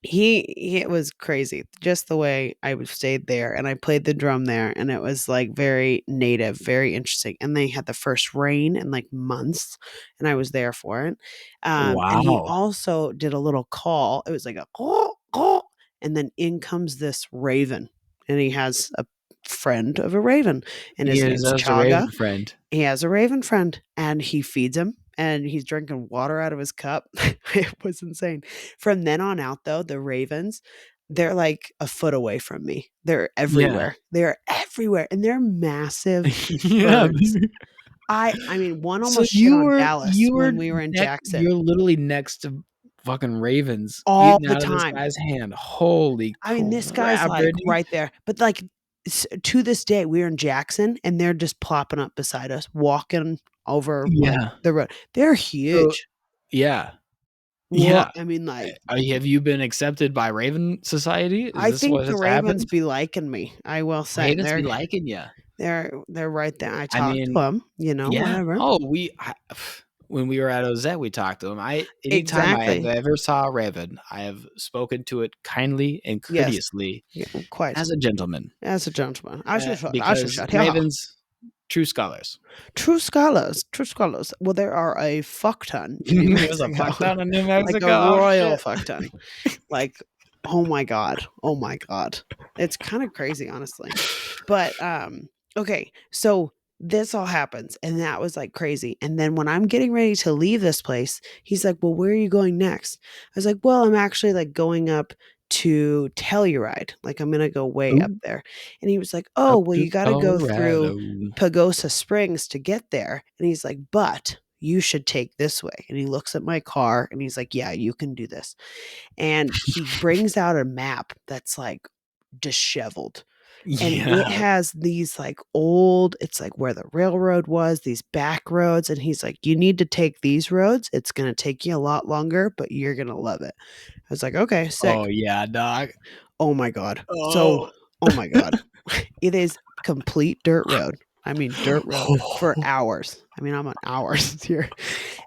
it was crazy just the way I would stayed there, and I played the drum there, and it was like very native, very interesting. And they had the first rain in like months, and I was there for it. And he Wow. also did a little call. It was like a call, call, and then in comes this raven, and he has a friend of a raven, and He his is name's as a raven Chaga. friend. He has a raven friend, and he feeds him, and he's drinking water out of his cup. It was insane. From then on out, though, the ravens, they're like a foot away from me. They're Yeah. everywhere. They're everywhere, and they're massive Yeah. birds. I mean, one So almost shit on Dallas when we were in you're Jackson literally next to fucking ravens all eating the out of this time. guy's hand. Holy I mean, this guy's crap, like Brittany. right there, but like to this day, we're in Jackson, and they're just plopping up beside us, walking over like Yeah. the road. They're So huge. yeah. What Yeah. I mean, like, Have you been accepted by Raven Society? Is I this think what the has Ravens happened? be liking me. I will say Ravens be liking you. they're right there. I I talked to mean, them, yeah. whatever. Oh, when we were at Ozette, we talked to him. Anytime I have Exactly. ever saw a raven, I have spoken to it kindly and Yes. courteously Yeah, quite. as a gentleman, As a gentleman. I should because shut. Yeah. ravens, true scholars. True scholars. True scholars. Well, there are a fuck ton in New There's a Mexico. fuck ton in New Like a Mexico. Oh royal shit. fuck ton. Like, oh my god. Oh my god. It's kind of crazy, honestly. But okay, so this all happens and that was like crazy. And then when I'm getting ready to leave this place, he's like, "Well, where are you going next?" I was like, "Well, I'm actually like going up to Telluride. Like I'm going to go way up Ooh, there." And he was like, "Oh, up well, to you got to go through Colorado. Pagosa Springs to get there." And he's like, "But you should take this way." And he looks at my car and he's like, "Yeah, you can do this." And he brings out a map that's like disheveled, and it Yeah. has these like it's like where the railroad was, these back roads. And he's like, you need to take these roads. It's going to take you a lot longer, but you're going to love it. I was like, okay, Oh sick. yeah, dog. Oh my God. So, Oh. oh my God. It is complete dirt road. I mean, dirt road for hours. I mean, I'm on hours here.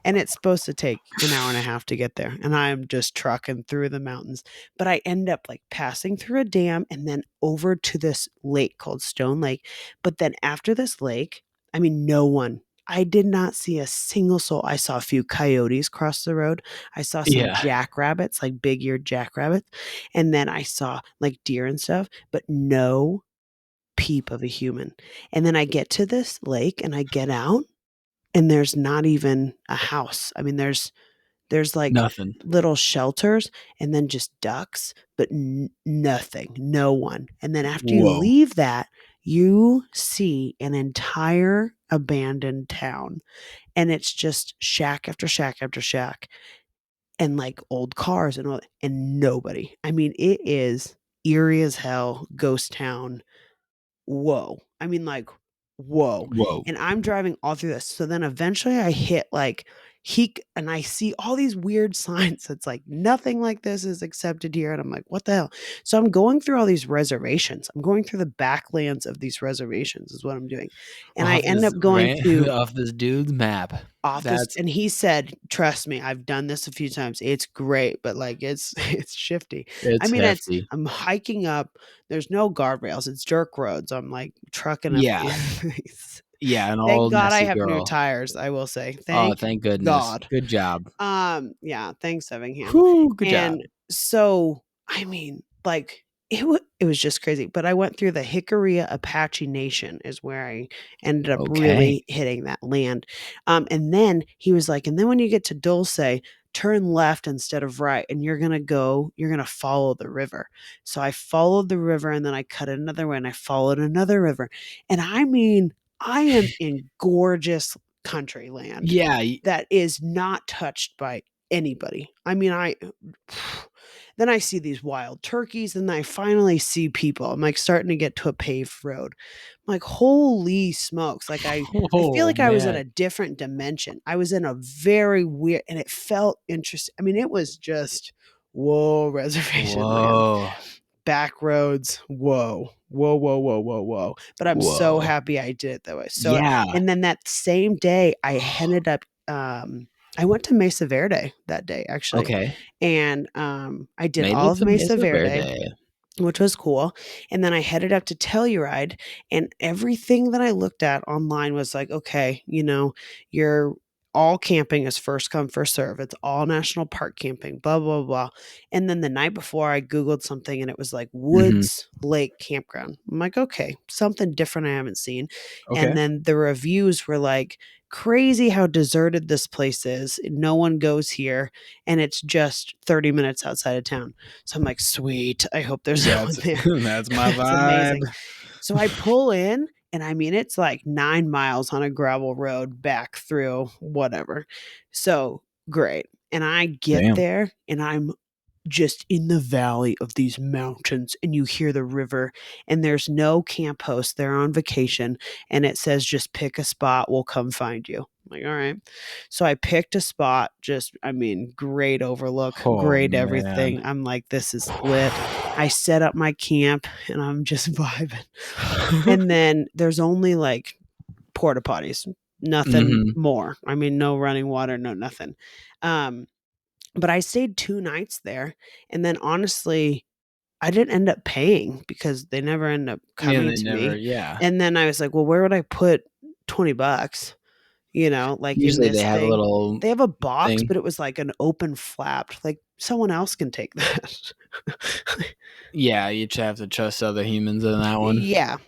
And it's supposed to take an hour and a half to get there. And I'm just trucking through the mountains. But I end up like passing through a dam and then over to this lake called Stone Lake. But then after this lake, I mean, no one. I did not see a single soul. I saw a few coyotes cross the road. I saw some Yeah. jackrabbits, like big eared jackrabbits. And then I saw like deer and stuff, but no peep of a human. And then I get to this lake and I get out and there's not even a house. I mean, there's like Nothing. little shelters and then just ducks, but nothing, no one. And then after you Whoa. leave that, you see an entire abandoned town and it's just shack after shack after shack and like old cars and all and nobody. I mean, it is eerie as hell, ghost town. Whoa. I mean, like, whoa. Whoa. And I'm driving all through this. So then eventually I hit like and I see all these weird signs. It's like nothing like this is accepted here. And I'm like, what the hell? So I'm going through all these reservations. I'm going through the backlands of these reservations, is what I'm doing. And I Off end this up going to off this dude's map. office That's and he said, "Trust me, I've done this a few times. It's great, but like it's it's shifty." I it's mean, hefty. I'm hiking up, there's no guardrails, it's dirt roads. I'm like trucking up Yeah. these. Yeah, an Thank old God I messy have new girl. tires, I will say. Oh, Thank thank goodness. God. Good job. Yeah, thanks, Effingham. Whew, good job. And so, I mean, like, it was just crazy. But I went through the Hickory Apache Nation is where I ended up Okay. really hitting that land. And then he was like, and then when you get to Dulce, turn left instead of right, and you're gonna follow the river. So I followed the river, and then I cut another way, and I followed another river. And I mean, I am in gorgeous country land Yeah, y that is not touched by anybody. I mean, I then I see these wild turkeys, and I finally see people. I'm like starting to get to a paved road. I'm like, holy smokes. Like I feel oh, like I was in man. a different dimension. I was in a very weird and it felt interesting. I mean, it was just whoa, reservation land. Whoa. Back roads. Whoa. Whoa, whoa, whoa, whoa, whoa. But I'm so Whoa. happy I did it that way. So Yeah. and then that same day I ended up I went to Mesa Verde that day actually. Okay. And I did Made all it of to Mesa Mesa Verde, Verde. which was cool. And then I headed up to Telluride, and everything that I looked at online was like, okay, you're all camping is first come, first serve. It's all national park camping, blah, blah, blah. And then the night before, I Googled something and it was like Mhm. Woods Lake Campground. I'm like, okay, something different I haven't seen. And Okay. then the reviews were like, crazy how deserted this place is. No one goes here, and it's just 30 minutes outside of town. So I'm like, sweet. I hope there's no one That's there. that's my It's vibe. amazing. So I pull in, and I mean, it's like 9 miles on a gravel road back through whatever. So great. And I get Damn. there, and I'm just in the valley of these mountains, and you hear the river, and there's no camp host. They're on vacation, and it says just pick a spot, we'll come find you. I'm like, all right. So I picked a spot, just I mean, great overlook, Oh, great man. everything. I'm like, this is lit. I set up my camp, and I'm just vibing. And then there's only like porta potties, nothing Mhm. more. I mean, no running water, no nothing. Um, but I stayed 2 nights there, and then honestly, I didn't end up paying because they never end up Yeah, coming they to never me, yeah. and then I was like, "Well, where would I put 20 bucks?" Like, in Usually they this have a thing? little They have a box, thing. but it was like an open flap, like, someone else can take that. Yeah, you just have to trust other humans in that one. Yeah.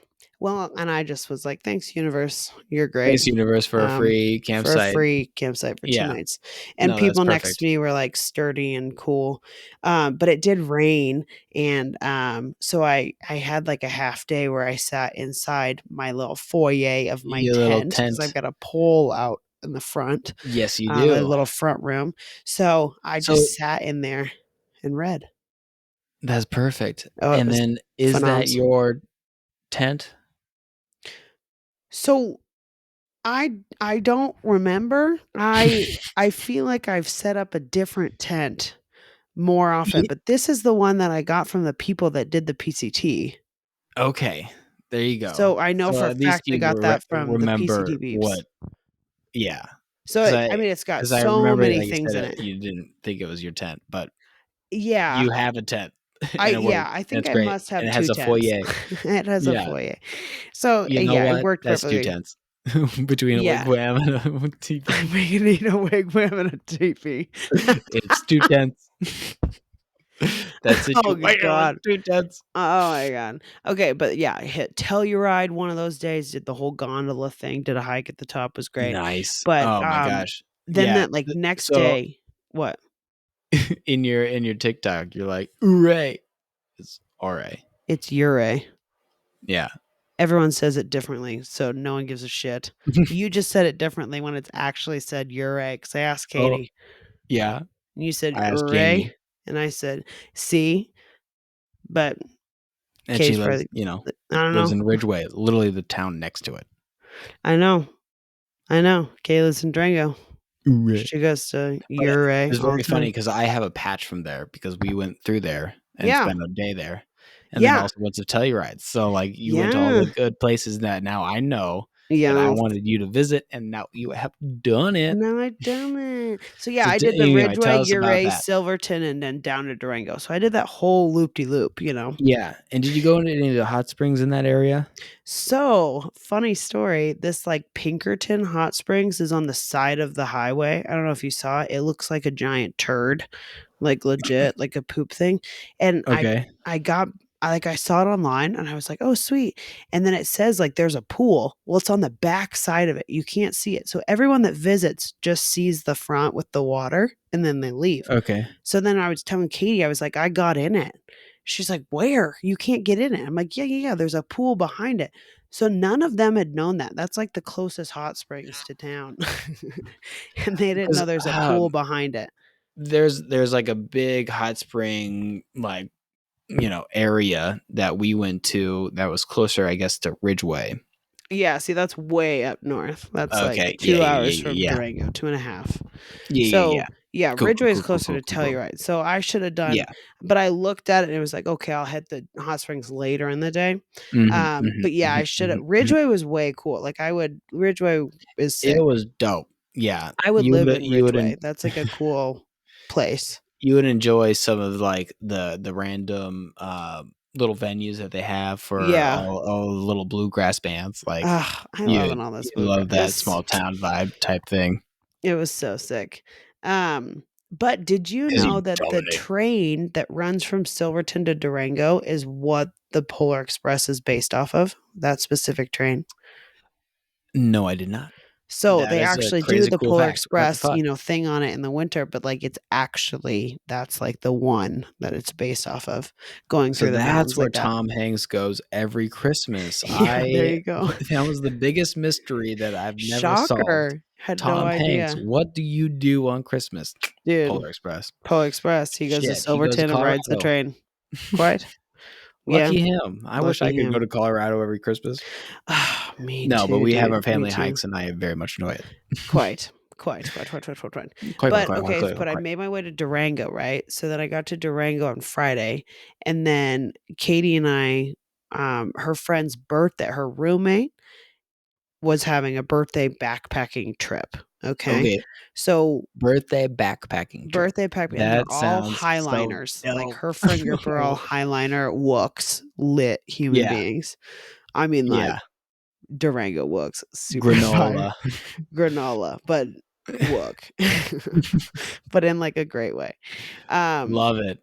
Well, and I just was like, "Thanks, universe. You're great." Thanks, universe, for a free For a campsite. free campsite for 2 Yeah. nights, and No, that's people next to perfect. me were, like, sturdy and cool, but it did rain, and, so I had, like, a half day where I sat inside my little foyer of my Your little tent because 'cause I've tent. got a pole out in the front, Yes, you a do. little front room, so I So just sat in there and read. that's perfect. Oh, it And was then is that phenoms. your tent? So I don't remember. I feel like I've set up a different tent more often, Ye but this is the one that I got from the people that did the PCT. Okay, there you go. So I know So for a at least fact I you got that from the remember PCT beeps. what yeah, So 'cause I mean, it's got 'cause I so remember, many like you things said, in it. you didn't think it was your tent, but Yeah. you have a tent, and it works, I and think it's I great, must and have it has 2 a tents. foyer. It has a Yeah. foyer. So, You know yeah, it what? worked That's 2 perfectly. tents between a Yeah. wigwam and a I'm teepee. gonna need a wigwam and a teepee. It's 2 tents. That Oh, situation was god. 2 tents. Oh my god. Okay, but yeah, I hit Telluride one of those days, did the whole gondola thing, did a hike at the top, was great. Nice. But, Oh my gosh. then Yeah, that, like, th next so day what? in your TikTok, you're like, "Ooray." It's "Alright." It's Ure. Yeah. Everyone says it differently, so no one gives a shit. You just said it differently when it's actually said Ure, 'cause I asked Oh, Katie, yeah. and you said I asked Ure, Jamie, and I said, "See?" But and she Katie's lives, probably I don't lives know. in Ridgeway, literally the town next to it. I know. I know. Kayla's in Durango. Ooray. She goes to But Ure it's all very the funny time. because I have a patch from there because we went through there and Yeah. spent a day there, and then Yeah. also went to Telluride. So, like, you went to all Yeah. the good places that now I know, that I Yes. wanted you to visit, and now you have done it. No, I didn't. So, yeah, So I did the anyway, Ridgeway, tell us about Ouray, that. Silverton, and then down to Durango. So I did that whole loop-de-loop, you know? Yeah, and did you go into any of the hot springs in that area? So, funny story, this, like, Pinkerton Hot Springs is on the side of the highway. I don't know if you saw it. It looks like a giant turd, like, legit, like a poop thing, and Okay. I saw it online, and I was like, "Oh, sweet," and then it says, like, there's a pool. Well, it's on the back side of it. You can't see it. So everyone that visits just sees the front with the water, and then they leave. Okay. So then I was telling Katie, I was like, "I got in it." She's like, "Where? You can't get in it." I'm like, "Yeah, yeah, yeah, there's a pool behind it." So none of them had known that. That's like the closest hot springs to town. And they didn't know Because, there's a pool behind it. there's, like, a big hot spring, like, area that we went to that was closer, I guess, to Ridgeway. Yeah, see, that's way up north. That's like Okay. Yeah, 2 yeah, hours yeah, from yeah, yeah. Durango, 2.5. Yeah, yeah, So, yeah. yeah, Cool, cool, Ridgeway is cool, cool, closer cool, to cool, cool. Telluride. So I should have done, Yeah. but I looked at it and it was like, "Okay, I'll hit the hot springs later in the day." Mhm, mhm, But yeah, mhm, I should have mhm, mhm. Ridgeway was way cool. Like, Ridgeway is It sick. was dope. Yeah. I would live in You would Ridgeway. That's like a cool place. you would enjoy some of, like, the random, little venues that they have for Yeah. all the little bluegrass bands, like, Ugh, I love all this you bluegrass. love that small town vibe type thing It was so sick. But did you 'cause know you that the dominate. train that runs from Silverton to Durango is what the Polar Express is based off of? That specific train. No, I did not. So That they is a actually do crazy the cool Polar fact. What the Express, fuck? thing on it in the winter, but like it's actually that's like the one that it's based off of going So through the that's mountains where like that. Tom Hanks goes every Christmas. Yeah, there you go. That was the biggest mystery that I've never solved. Shocker. Had no Tom Hanks, idea. what do you do on Christmas? Dude, Polar Express. Polar Express. He goes to Shit, he goes to Silverton and rides the Colorado. train. Quite. Yeah, Lucky him. I wish I lucky could go him. to Colorado every Christmas. Ah, me No, but too, we have dude. our Me family too. hikes, and I very much enjoy it. Quite. Quite, quite, quite, quite, quite, quite. Quite, quite, But quite, quite, okay, quite, but I quite. made my way to Durango, right? So then I got to Durango on Friday, and then Katie and I, her friend's birthday, her roommate was having a birthday backpacking trip. Okay. Okay, So birthday backpacking trip. birthday pack, and they're That all sounds so highliners. Like dope. her friend group are all highliner wooks, lit human Yeah, beings. I mean, like yeah. Durango wooks, super fire. Granola. Granola, but wook. But in, like, a great way. Um, Love it.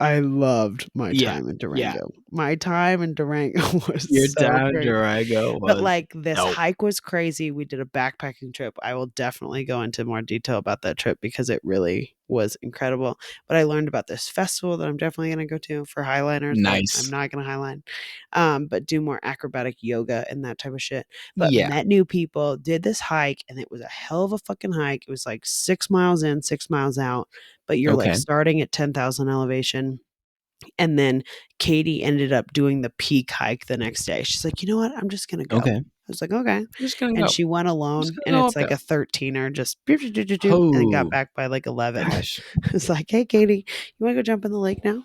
I loved my Yeah, time in yeah. Durango. My time in Durango was Your so town great. Durango But, was like, this dope. hike was crazy. We did a backpacking trip. I will definitely go into more detail about that trip because it really was incredible. But I learned about this festival that I'm definitely gonna go to for highliners, but I'm Nice. not gonna highline. But do more acrobatic yoga and that type of shit. But Yeah, met new people, did this hike, and it was a hell of a fucking hike. It was like 6 miles in, 6 miles out, but you're, like, okay, starting at 10,000 elevation. And then Katie ended up doing the peak hike the next day. She's like, "You know what? I'm just gonna go." okay. I was like, "Okay." I'm just gonna And go. she went I'm just alone, and gonna go it's up like there. a 13er, just doop, doop, doop, doop, doop, and got Oh, back by like 11. gosh. It's like, "Hey, Katie, you wanna go jump in the lake now?"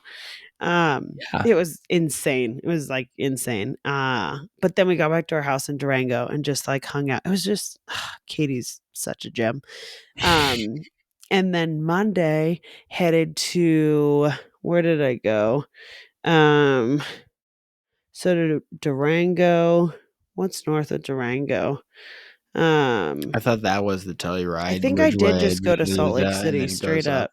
Yeah. It was insane. It was, like, insane. But then we got back to our house in Durango and just, like, hung out. It was just Katie's such a gem. Um, and then Monday, headed to where did I go? Um, so to Durango. What's north of Durango? Um, I thought that was the I Telluride, think I did Ridgeway, just go to Salt Lake and City then it straight goes up. up.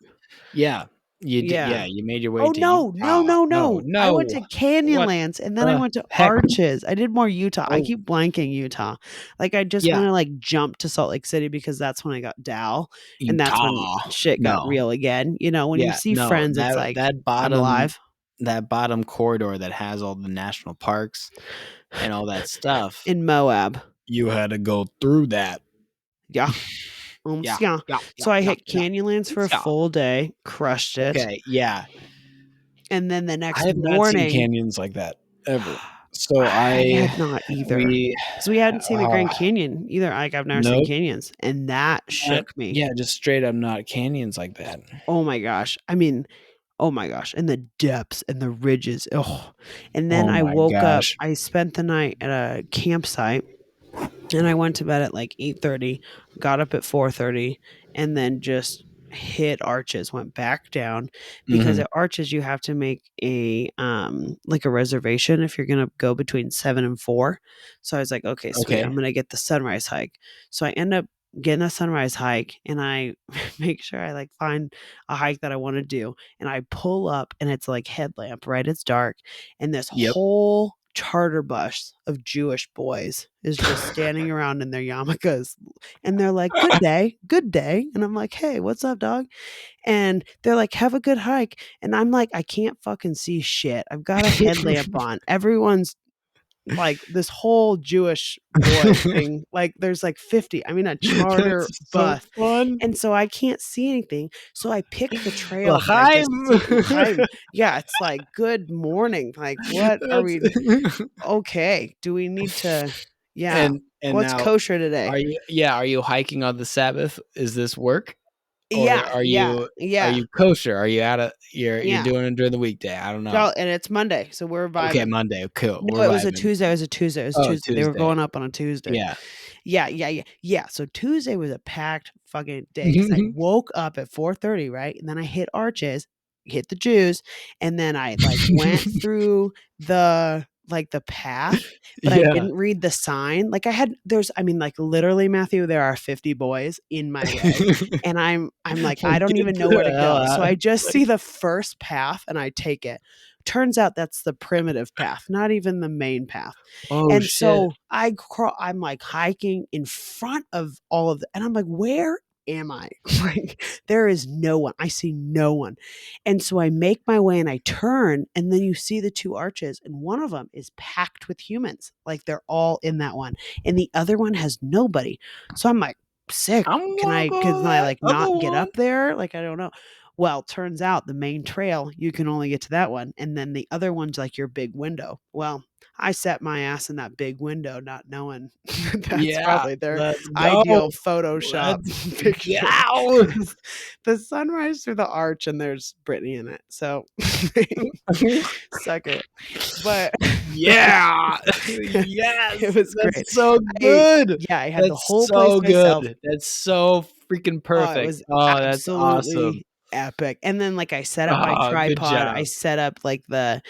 Yeah, Yeah. you made your way Oh, to no, no, Utah. no, No, no. I went no. to What Canyonlands, and then I the went to heck? Arches. I did more Utah. I Oh, keep blanking Utah. Like, I just yeah, wanna, like, jump to Salt Lake City because that's when I got Dal, and that's when Utah. shit got No. real again. When you Yeah, see no, friends, it's like, I'm alive. that bottom corridor that has all the national parks and all that stuff, In Moab. you had to go through that. Yeah. Yeah, Yeah. yeah, yeah, So I yeah, hit yeah, Canyonlands for a yeah. full day, crushed it, Okay, yeah. and then the I next have not seen morning canyons like that ever. So I had not either, we, because we hadn't seen the uh, Grand Canyon either. Like, I've never seen nope, canyons, and that shook me. yeah, just straight up not canyons like that. Oh my gosh. I mean, Oh my gosh, and the depths and the ridges. Oh, and then Oh I my woke up. gosh. I spent the night at a campsite, and I went to bed at like 8:30, got up at 4:30, and then just hit Arches, went back down because Mhm. at Arches you have to make a like a reservation if you're gonna go between 7 and 4. So I was like, okay, sweet, I'm Okay. gonna get the sunrise hike. So I end up getting a sunrise hike, and I make sure I like find a hike that I want to do, and I pull up, and it's like headlamp, right? It's dark, and this Yep. whole charter bus of Jewish boys is just standing around in their yarmulkes, and they're like, "Good day, good day," and I'm like, "Hey, what's up, dog?" And they're like, "Have a good hike," and I'm like, "I can't fucking see shit. I've got a headlamp on. Everyone's like this whole Jewish boy thing, like there's like 50. I mean, a charter That's so bus, fun. and so I can't see anything. So I pick the trail that I just L'chaim. see. L'chaim. Yeah, it's like good morning. Like, what are That's we? Okay, do we need to? Yeah, and what's now kosher today? are you hiking on the Sabbath? Is this work? Or Yeah, yeah, are yeah, you kosher? Are you you're yeah. doing it during the weekday? I don't know. No, and it's Monday, so we're Okay, vibing. Monday, cool, we're No, it was a vibing. Tuesday. It was a Tuesday. It was Oh, Tuesday. They were Tuesday. going up on a Tuesday. Yeah. Yeah, yeah, yeah, yeah. So Tuesday was a packed fucking day because I woke up at 4:30, right? And then I hit Arches, hit the Jews, and then I like went through the path, but I Yeah. didn't read the sign. Like I mean, like literally, Matthew, there are 50 boys in my way. And I'm like, I don't Get even know where to the hell go. So out. I just Like, see the first path and I take it. Turns out that's the primitive path, not even the main path. oh, And shit. so I'm like hiking in front of all of the, and I'm like, where am I? Like, there is no one. I see no one. And so I make my way and I turn, and then you see the two arches, and one of them is packed with humans. Like they're all in that one. And the other one has nobody. So I'm like, sick. I wanna go Can to I that like other not get one. up there? Like, I don't know. Well, turns out the main trail, you can only get to that one. And then the other one's like your big window. Well, I set my ass in that big window, not knowing that's Yeah, probably their let's go. ideal Photoshop Let's picture. go. The sunrise through the arch, and there's Brittany in it. So suck it. But Yeah. Yes, it was great. that's so I good. Yeah, I had the That's whole place so myself. good. That's so freaking Oh, it perfect. was Oh, that's awesome. absolutely epic. And then, like, I set up my Oh, good tripod. I job. set up, like, the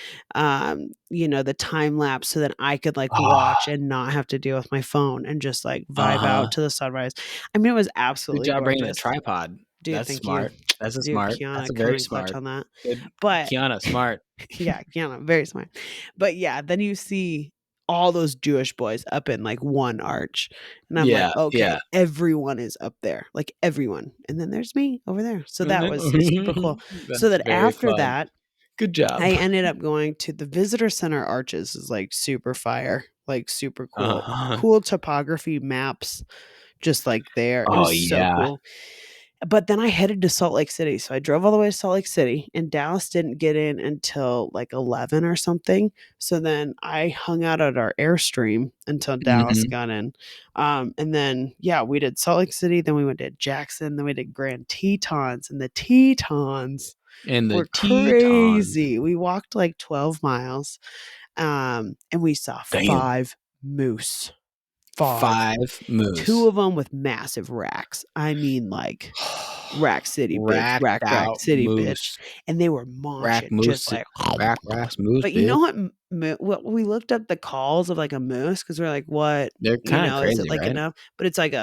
time lapse so that I could, like, watch Ah, and not have to deal with my phone and just, like, vibe uh-huh. out to the sunrise. I mean, it was Good absolutely job bringing the gorgeous. tripod. Dude, That's thank you. smart. That's a Dude, smart. That's Kiana a very coming clutch smart. on that. Good. But Kiana, smart. yeah, Kiana, very smart. But yeah, then you see all those Jewish boys up in like one arch. And I'm like, Yeah, okay, yeah. everyone is up there, like everyone. And then there's me over there. So that was super cool. So That's that very after fun. that, Good I job. ended up going to the visitor center arches is like super fire, like super cool. Uh-huh. Cool topography maps just like there. It Oh, was so yeah. cool. But then I headed to Salt Lake City. So I drove all the way to Salt Lake City, and Dallas didn't get in until like 11 or something. So then I hung out at our Airstream until Dallas Mhm. got in. And then, yeah, we did Salt Lake City. Then we went to Jackson. Then we did Grand Tetons. And the Tetons And the were Tetons. crazy. We walked like 12 miles, and we saw Damn. 5 moose. 5. 5 2 moose. of them with massive racks. I mean, like, rack city, bitch, Racked rack out city, bitch, moose. and they were Rack munching just moose. like Racks moose, but you know bitch. what well, we looked up the calls of, like, a moose because 'cause we're like, "What?" They're kinda Is it, crazy, like, right? enough? But it's like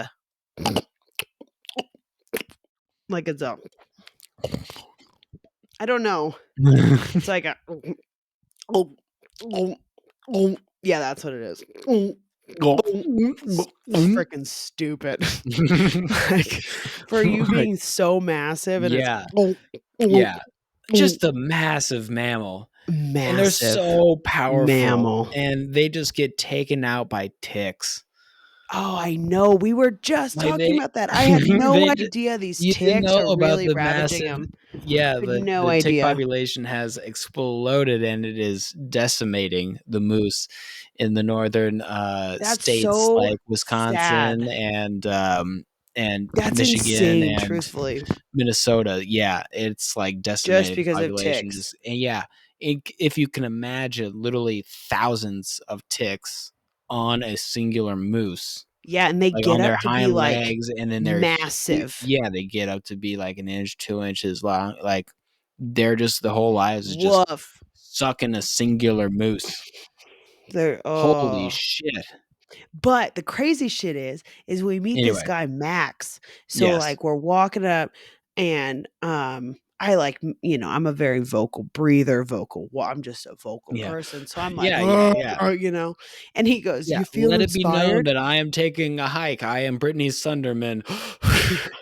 it's a I don't know. It's like a oh, oh, oh. Yeah, that's what it is. It's freaking stupid. Like, for you Like, being so massive and it's yeah, yeah. Just a massive mammal, and they're massive so powerful, mammal. and they just get taken out by ticks. Oh, I know. We were just Like, talking they about that. I had no they ju idea these you didn't ticks know are about really the ravaging massive them. yeah, I had no the tick idea. population has exploded, and it is decimating the moose in the northern, That's states so like Wisconsin sad. and, and That's Michigan insane, and truthfully, Minnesota. Yeah, it's like just decimated because of population. ticks. Just and yeah, if you can imagine, literally thousands of ticks on a singular moose, Yeah, and they like get on their up to be, hind like, legs, and then they're massive. yeah, they get up to be like an inch, 2 inches long. Like they're just the whole lives is just Woof. sucking a singular moose. They're Holy oh. shit! But the crazy shit is we meet this Anyway, guy Max. So yes, like we're walking up and I like I'm a very vocal breather, I'm just a vocal yeah, person. So I'm like, yeah, yeah, oh, yeah. and he goes, Yeah, "You feel let it be known inspired?" that I am taking a hike. I am Brittany Sunderman.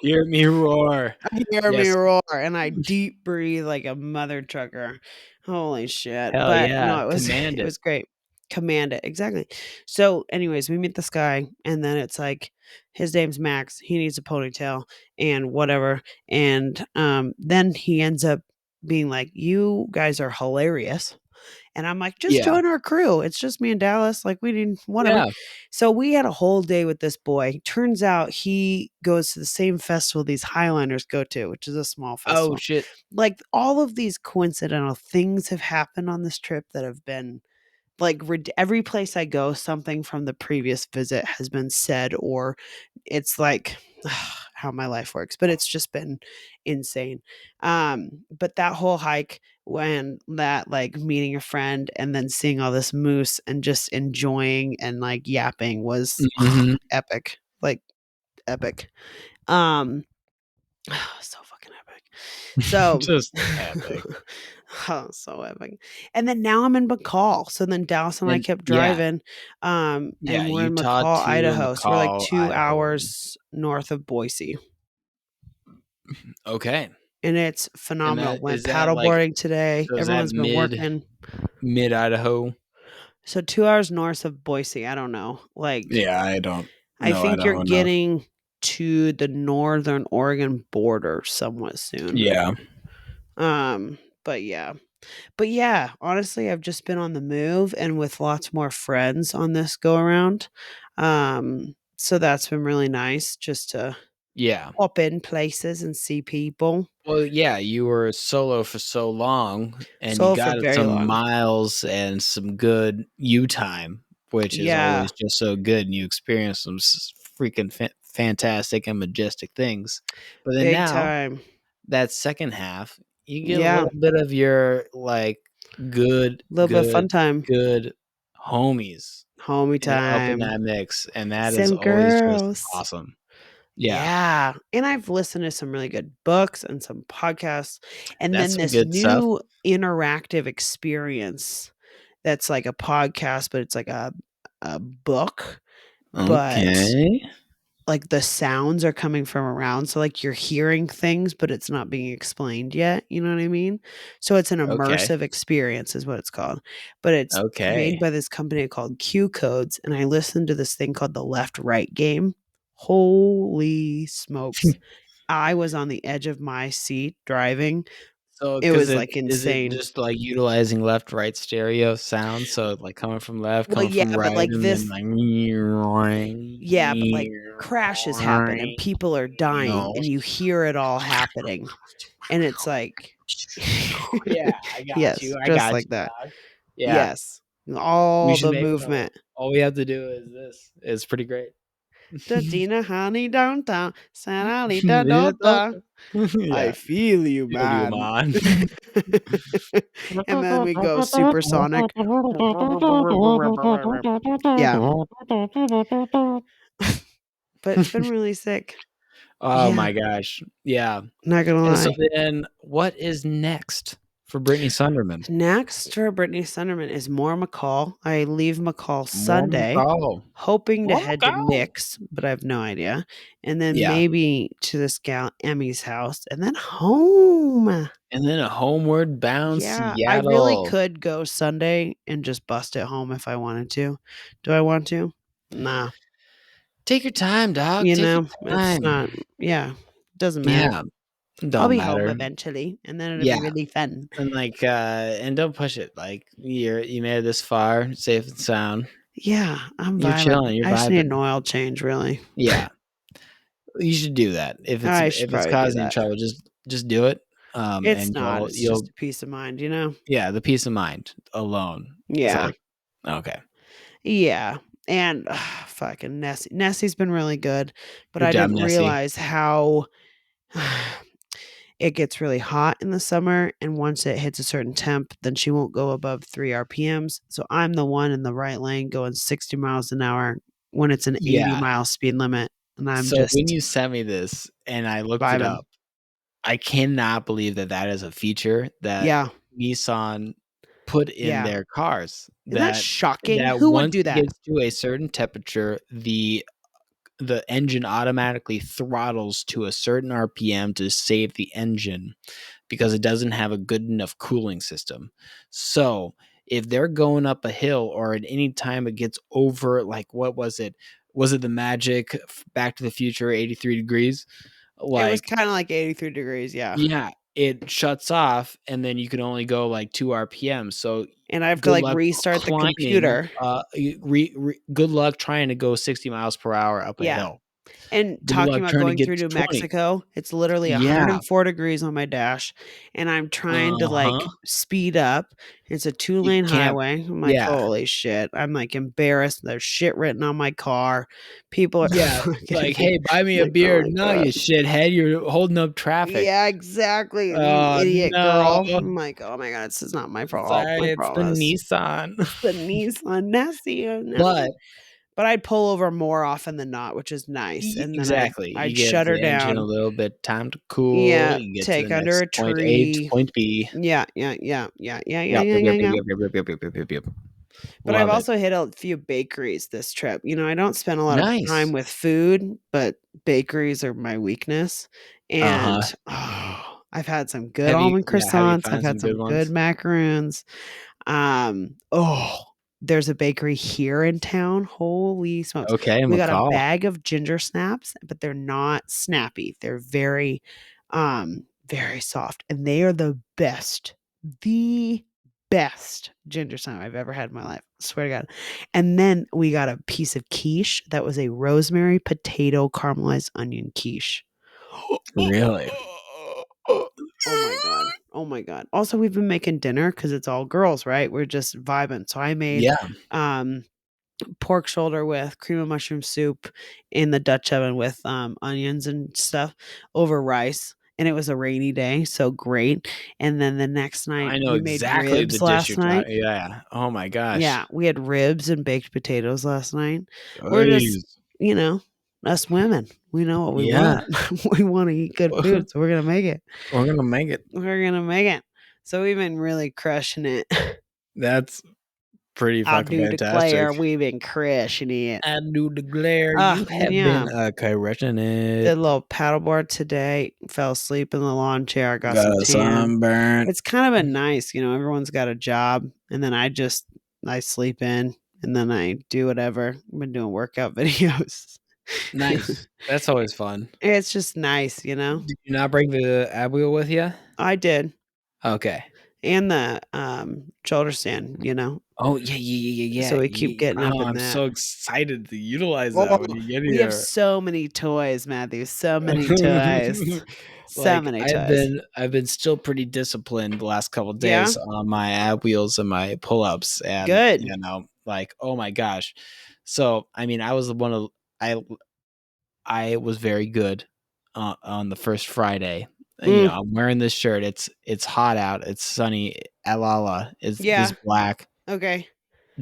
Hear me roar. I hear me Yes. roar and I deep breathe like a mother trucker. Holy shit. Hell But yeah. no, it was Command it it. was great. Command it. Exactly. So anyways, we meet this guy and then it's like his name's Max. He needs a ponytail and whatever. And then he ends up being like, "You guys are hilarious." And I'm like, "Just Yeah. join our crew. It's just me and Dallas. Like, we need whatever." Yeah. So we had a whole day with this boy. Turns out he goes to the same festival these Highlanders go to, which is a small Oh, festival. shit. Like, all of these coincidental things have happened on this trip that have been like every place I go, something from the previous visit has been said, or it's like how my life works, but it's just been insane. But that whole hike, when that like meeting a friend and then seeing all this moose and just enjoying and like yapping was Mhm. epic, like epic. Um, so fucking epic. So Just epic. oh, so epic. And then now I'm in McCall. So then Dallas and I And kept yeah. driving. Yeah, And we're in Utah McCall, to Idaho. So we're like McCall, Idaho. two hours north of Boise. Okay. And it's And phenomenal. that Went is that like paddleboarding today. so is that Everyone's been working. mid Idaho? So 2 hours north of Boise. I don't know. Like, Yeah, I don't I know think you're Idaho enough. getting to the northern Oregon border somewhat soon. Yeah. But yeah. But yeah, honestly, I've just been on the move and with lots more friends on this go around. So that's been really nice just to Yeah. hop in places and see people. Well, yeah, you were solo for so long, and you So for got very some long. miles and some good you time, which is Yeah, always just so good, and you experience some freaking fantastic and majestic things. But then big now, time. that second half, you get a Yeah, little bit of your like good, a little bit of good, fun time. good homies Homie up in time. that mix, and that is Some always just girls. awesome. Yeah, Yeah, and I've listened to some really good books and some podcasts, and that's then some this good stuff. new interactive experience that's like a podcast, but it's like a book, but Okay, like the sounds are coming from around, so like you're hearing things, but it's not being explained yet, you know what I mean? So it's an okay, immersive experience is what it's called, but it's made okay. by this company called Q Codes, and I listened to this thing called the Left Right Game. Holy smokes. I was on the edge of my seat driving. So, It because was, it like, is it insane. just, like, utilizing left, right stereo sound? So, like, coming from left, Well, coming yeah, from but, right, like, and then, this like, yeah, but, like, crashes happen and people are dying and you hear it all happening, and it's like yeah, I got yes, you, I just got like you, that. dog. Yeah, Yes. we All should the make one of those. movement. All we have to do is this. It's pretty great. "Da Dina honey downtown, Sanali da Yeah, da. I yeah. feel you, Feel you, man." man. And then we go supersonic. Yeah, but it's been really sick. Oh Yeah, my gosh, yeah. not gonna And so lie. then what is next for Brittany Sunderman? Next for Brittany Sunderman is more McCall. I leave McCall More Sunday, McCall. hoping to More head to McCall. Nick's, but I have no idea. And then Yeah, maybe to this gal Emmy's house and then home. and then a homeward bound Yeah, I really Seattle. could go Sunday and just bust it home if I wanted to. Do I want to? Nah. Take your time, dog. You Take know, your it's time. not, yeah, doesn't matter. Yeah, I'll don't be home matter. eventually and then it'll Yeah, be really fun. and like, and don't push it. Like you made it this far, safe and sound. Yeah, I'm You're vibing. chilling. You're I just need vibing. an oil change, really. Yeah. You should do that. I should If it's probably do causing you that. trouble, just do it, It's and not, it's you'll just a peace of mind, you know? yeah, the peace of mind alone. It's Yeah. like, okay, Yeah, and fucking Nessie's been really good, but good I job, didn't Nessie. realize how it gets really hot in the summer, and once it hits a certain temp, then she won't go above 3 RPMs, so I'm the one in the right lane going 60 miles an hour when it's an Yeah. 80-mile speed limit, and I'm So when just you sent me this and I looked it vibing. up, I cannot believe that that is a feature that Yeah, Nissan put in yeah. their cars, Isn't that that shocking? that Who would once do it that? gets to a certain temperature, the engine automatically throttles to a certain RPM to save the engine because it doesn't have a good enough cooling system. So if they're going up a hill or at any time it gets over, like, what was it? Was it the magic Back to the Future 83 degrees? It was Like, kinda like 83 degrees, yeah, yeah, it shuts off and then you can only go like 2 RPM. So and I have to, good like, luck restart the climbing. computer. Good luck trying to go 60 miles per hour up a Yeah. hill. And Good talking luck about trying to going get through to New 20. Mexico, it's literally Yeah. 104 degrees on my dash, and I'm trying to, Uh-huh. like, speed up. It's a You two-lane can't. highway. I'm like, Yeah. "Holy shit." I'm, like, embarrassed. There's shit written on my car. People are Yeah, fucking like, "Hey, buy me a like, "Oh beer." my "No, god." you shithead, you're holding up traffic." Yeah, exactly. "You "Oh, idiot no. girl." I'm like, "Oh my god, this is not my fault. Sorry, My it's the promise." Nissan." It's the Nissan Nessie, Nessie. But But I'd pull over more often than not, which is nice, e and then I'd exactly, you I'd give shut her the engine a down. little bit time to cool, Yeah, you get to the take under next a point A to tree. point B. Yeah, yeah, yeah, yeah, yeah, yeah, Yep, yeah, yep, yeah, yep, yep, yeah. yep, yep, yep, yep, yep, yep, yep. But I've Love it. also hit a few bakeries this trip. You know, I don't spend a lot of time Nice. with food, but bakeries are my weakness. Uh-huh. And I've had some good almond Have you croissants. I've found had some good some good ones? macaroons. Oh, there's a bakery here in town. Holy smokes. Okay, We got a McCall. bag of ginger snaps, but they're not snappy. They're very soft, and they are the best ginger snap I've ever had in my life. Swear to God. And then we got a piece of quiche that was a rosemary potato caramelized onion quiche. Really? Oh my god. Oh my god. Also, we've been making dinner because it's all girls, right? We're just vibing. So I made Yeah, um pork shoulder with cream of mushroom soup in the Dutch oven with onions and stuff over rice. And it was a rainy day, so great. And then the next night I know we made exactly the ribs dish last you're night. talking. Yeah. Oh my gosh. Yeah, we had ribs and baked potatoes last night. We're just, Jeez. you know, us women. We know what we Yeah. want. We want to eat good food, so we're gonna make it. We're gonna make it. We're gonna make it. So we've been really crushing it. That's pretty I fucking do fantastic. declare we've been crushing it. I do declare you And have yeah, been crushing did it. a little paddleboard today. Fell asleep in the lawn chair. Got Got some a tan. sunburn. It's kind of been nice, you know. Everyone's got a job, and then I sleep in, and then I do whatever. I've been doing workout videos. Nice. That's always fun. It's just nice, you know. Did you not bring the ab wheel with you? I did, Okay. and the shoulder stand, you know. Oh yeah, yeah, yeah, So we yeah, keep yeah. getting up Oh, in I'm that. so excited to utilize Oh, that when you get we have here. so many toys, Matthew. So many toys. So Like, many toys. I've been still pretty disciplined the last couple Yeah, days on my ab wheels and my pull-ups, and, good. you know, like, oh my gosh. So, I mean, I was one of I I was very good, on the first Friday. You know, Mm, I'm wearing this shirt, it's hot out, it's sunny, Alala is this yeah. black. Okay,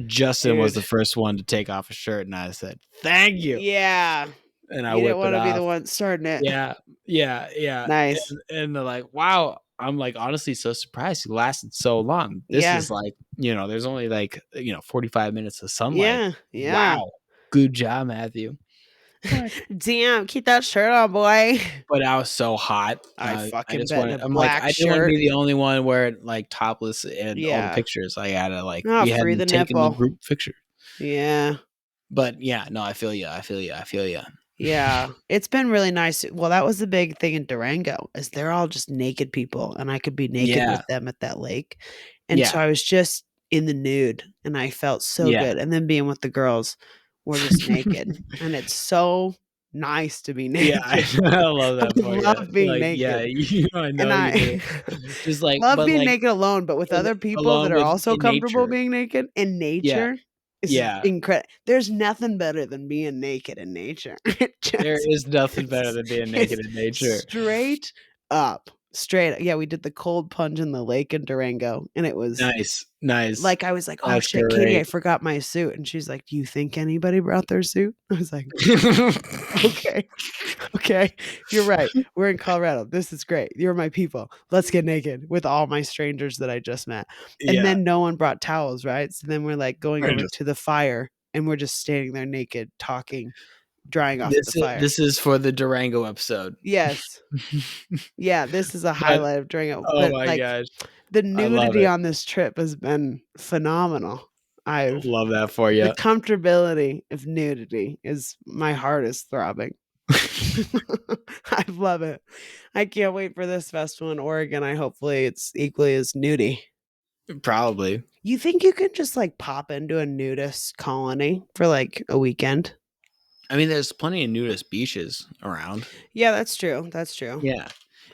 Justin was the dude. first one to take off a shirt, and I said, "Thank you," Yeah. and I You didn't whip it want to be the off. one starting it. Yeah, yeah, yeah, Nice. and they're like, "Wow." I'm, like, honestly so surprised it lasted so long. This Yeah. is like, you know, there's only, like, 45 minutes of sunlight. Yeah. Yeah. Wow. Good job, Matthew. Like, Damn, keep that shirt on, boy. but I was so hot. I I fucking just bet in a wanted I'm like, black I didn't wanna shirt. be the only one wearing, like, topless in all the Yeah. pictures. I gotta, like, Oh, we free hadn't the taken the nipple. group picture. Yeah. But, yeah, no, I feel you, I feel you, I feel you. Yeah. It's been really nice. Well, that was the big thing in Durango is they're all just naked people and I could be naked Yeah, with them at that lake. And so yeah, I was just in the nude and I felt so yeah. good. And then being with the girls, we're just naked. And it's so nice to be Yeah, naked. I love I that for you. love being Like, yeah, naked. I And know you do. I Just like, love but being like naked alone, but with in other people that along are with also in comfortable nature. being naked in Yeah, nature is yeah. incredible. There's nothing better than being naked in nature. It There just is nothing better it's than being naked it's in nature. straight up. Straight up. Yeah, we did the cold plunge in the lake in Durango, and it was Nice, nice. like I was like, "Oh That's shit, Katie, I great. forgot my suit." And she's like, "Do you think anybody brought their suit?" I was like, "Okay. Okay. You're right. We're in Colorado. This is great. You're my people. Let's get naked with all my strangers that I just met." And Yeah. then no one brought towels, right? So then we're like going I over just to the fire and we're just standing there naked, talking, drying off at the fire. this is for the Durango episode. Yes. Yeah, this is a But highlight of Durango. oh But my like gosh, the I love nudity it. on this trip has been phenomenal. I've Love that for The you. comfortability of nudity is my heart is throbbing. I love it. I can't wait for this festival in Oregon. I hopefully it's equally as nudie. Probably. You think you could just like pop into a nudist colony for like a weekend? I mean, there's plenty of nudist beaches around. Yeah, that's true. That's true. Yeah,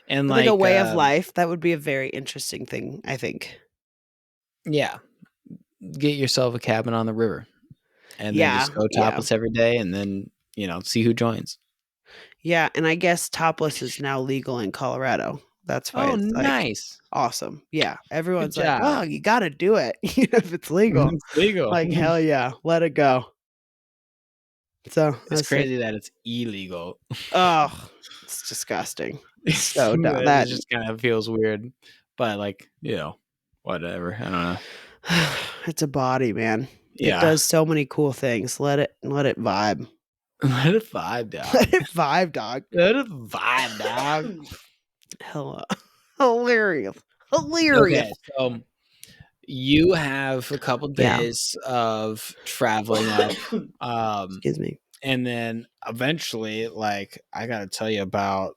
and But like a way of life, that would be a very interesting thing, I think. yeah, get yourself a cabin on the river, and then Yeah, just go yeah. topless every day, and then see who joins. Yeah, and I guess topless is now legal in Colorado. That's why Oh, it's like nice. awesome. Yeah, Good everyone's like, job. "Oh, you got to do it if it's legal." It's legal. Like, hell yeah, let it go. So I It's was like, crazy that it's illegal. oh, it's disgusting. It's so dumb. It That just kind of feels weird, but like whatever. I don't know. it's a body, man. It Yeah, does so many cool things. Let it vibe. let it vibe, dog. Let it vibe, dog. Let it vibe, dog. Hella hilarious. Hilarious. Okay, so you have a couple Yeah. days of traveling up, um, Excuse me. and then eventually, like, I gotta tell you about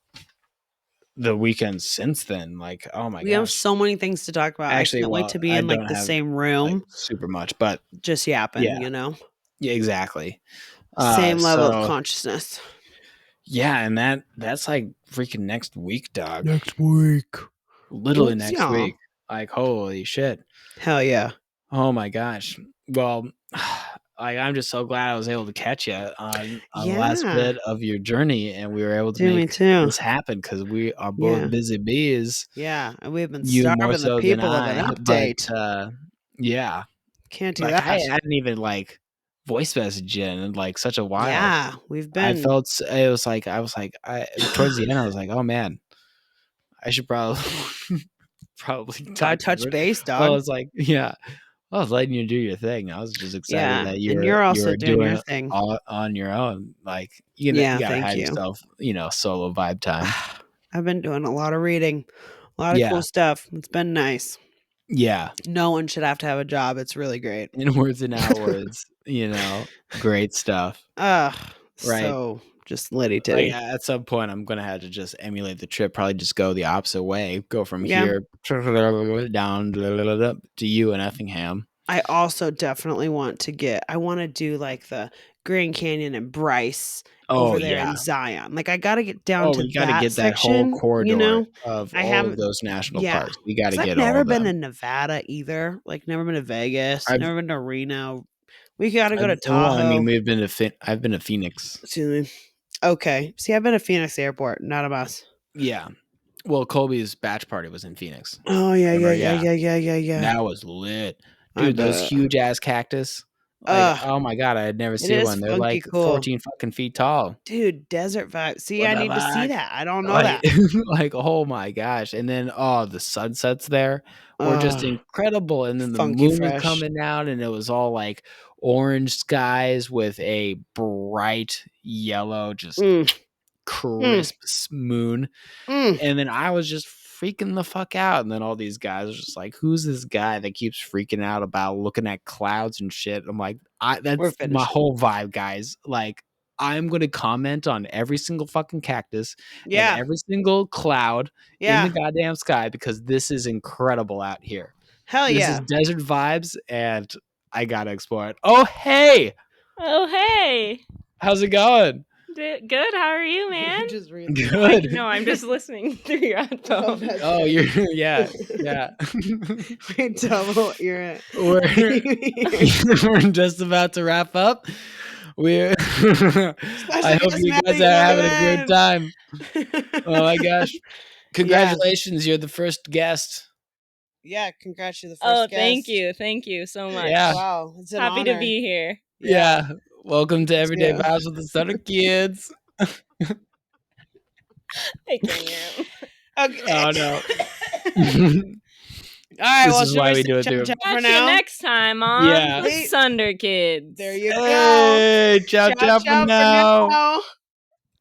the weekend since then. Like, oh my We have gosh. so many things to talk about. I Actually, can't wait well, to be I in like don't the have same like room, super much, but just yapping, yeah, you know? yeah, exactly. Same level of So consciousness. yeah, and that's like freaking next week, dog. Next week. Literally What's next y'all? week. Like, holy shit. Hell yeah. Oh my gosh. Well, like I'm just so glad I was able to catch you on the last Yeah. bit of your journey, and we were able to Do me make too. this happen because we are both Yeah. busy bees. Yeah. And we've been You more starving the so than people of an I, but update. yeah, Can't do like I that. hadn't even like voice messaged you in like such a while. Yeah. We've I been felt it was like I was like I towards the end I was like, oh man, I should probably probably gotta talk to touch Brittany. base, Well, dog. it's like yeah, I was letting you do your thing. I was just excited Yeah. that And you're you also were doing doing your it thing. all on your own. Like you Yeah. gotta Thank have you. yourself solo vibe time. I've been doing a lot of reading, a lot of Yeah, cool stuff. It's been nice. yeah. No one should have to have a job. It's really great. In words and outwards, great stuff. Ugh, Right. so just litty Like titty. at some point, I'm gonna have to just emulate the trip. Probably just go the opposite way. Go from Yeah. here down to you in Effingham. I also definitely want to I want to do like the Grand Canyon and Bryce Oh over there yeah. in Zion. Like I got to get down Oh, to we got to that get that whole section, you corridor know? of I all of haven't, those national yeah. parks. We got to Cause I've get all never of been them. to Nevada either. Like never been to Vegas, I've, never been to Reno. We got to go to well, I mean, Tahoe. we've been to I've been to Phoenix. Excuse me. Okay. See, I've been to Phoenix Airport, not a bus. Yeah. Well, Colby's batch party was in Phoenix. Oh yeah, yeah, Remember? yeah, Yeah. yeah, yeah, yeah, yeah. That was lit. I Dude, those bet. huge ass cactus. Like, Ugh, oh my God, I had never it seen is one. They're funky like cool. 14 fucking feet tall. Dude, desert vibe. See, What I the need to see fuck? that. I don't know Like, that. like, oh my gosh. And then, oh, the sunsets there were just Ugh, incredible. And then the funky moon was fresh. coming out, and it was all like orange skies with a bright yellow, just Mm, mm, crisp moon. mm. And then I was just freaking the fuck out. And then all these guys are just like, who's this guy that keeps freaking out about looking at clouds and shit? I'm like, We're that's my finishing. whole vibe, guys. Like, I'm going to comment on every single fucking cactus and Yeah, every single cloud in the yeah. goddamn sky because this is incredible out here. Hell This is yeah. desert vibes, and I got to explore it. Oh, hey, Oh, hey. how's it going? Good. How are you, man? Just read the Good. No, I'm just listening through your headphones. that's Oh, right. you're yeah. Wait, tell me what you're at. We're we're just about to wrap up. We're I hope guest you guys Maddie, are go having a ahead. good time. Oh my gosh. Congratulations, you're the first guest. Yeah, congrats, you're the first Oh, guest. thank you. Thank you so much. Yeah. Wow, it's an Happy honor. to be here. Yeah. Welcome to Everyday too. Vibes with the Sunderkids. I can't. Okay. Oh no. All right, This well, is should why we we say do it ciao, through- ciao for Catch now? you next time on Yeah. the Hey. Sunderkids. There you go. Hey, ciao, ciao for now. now.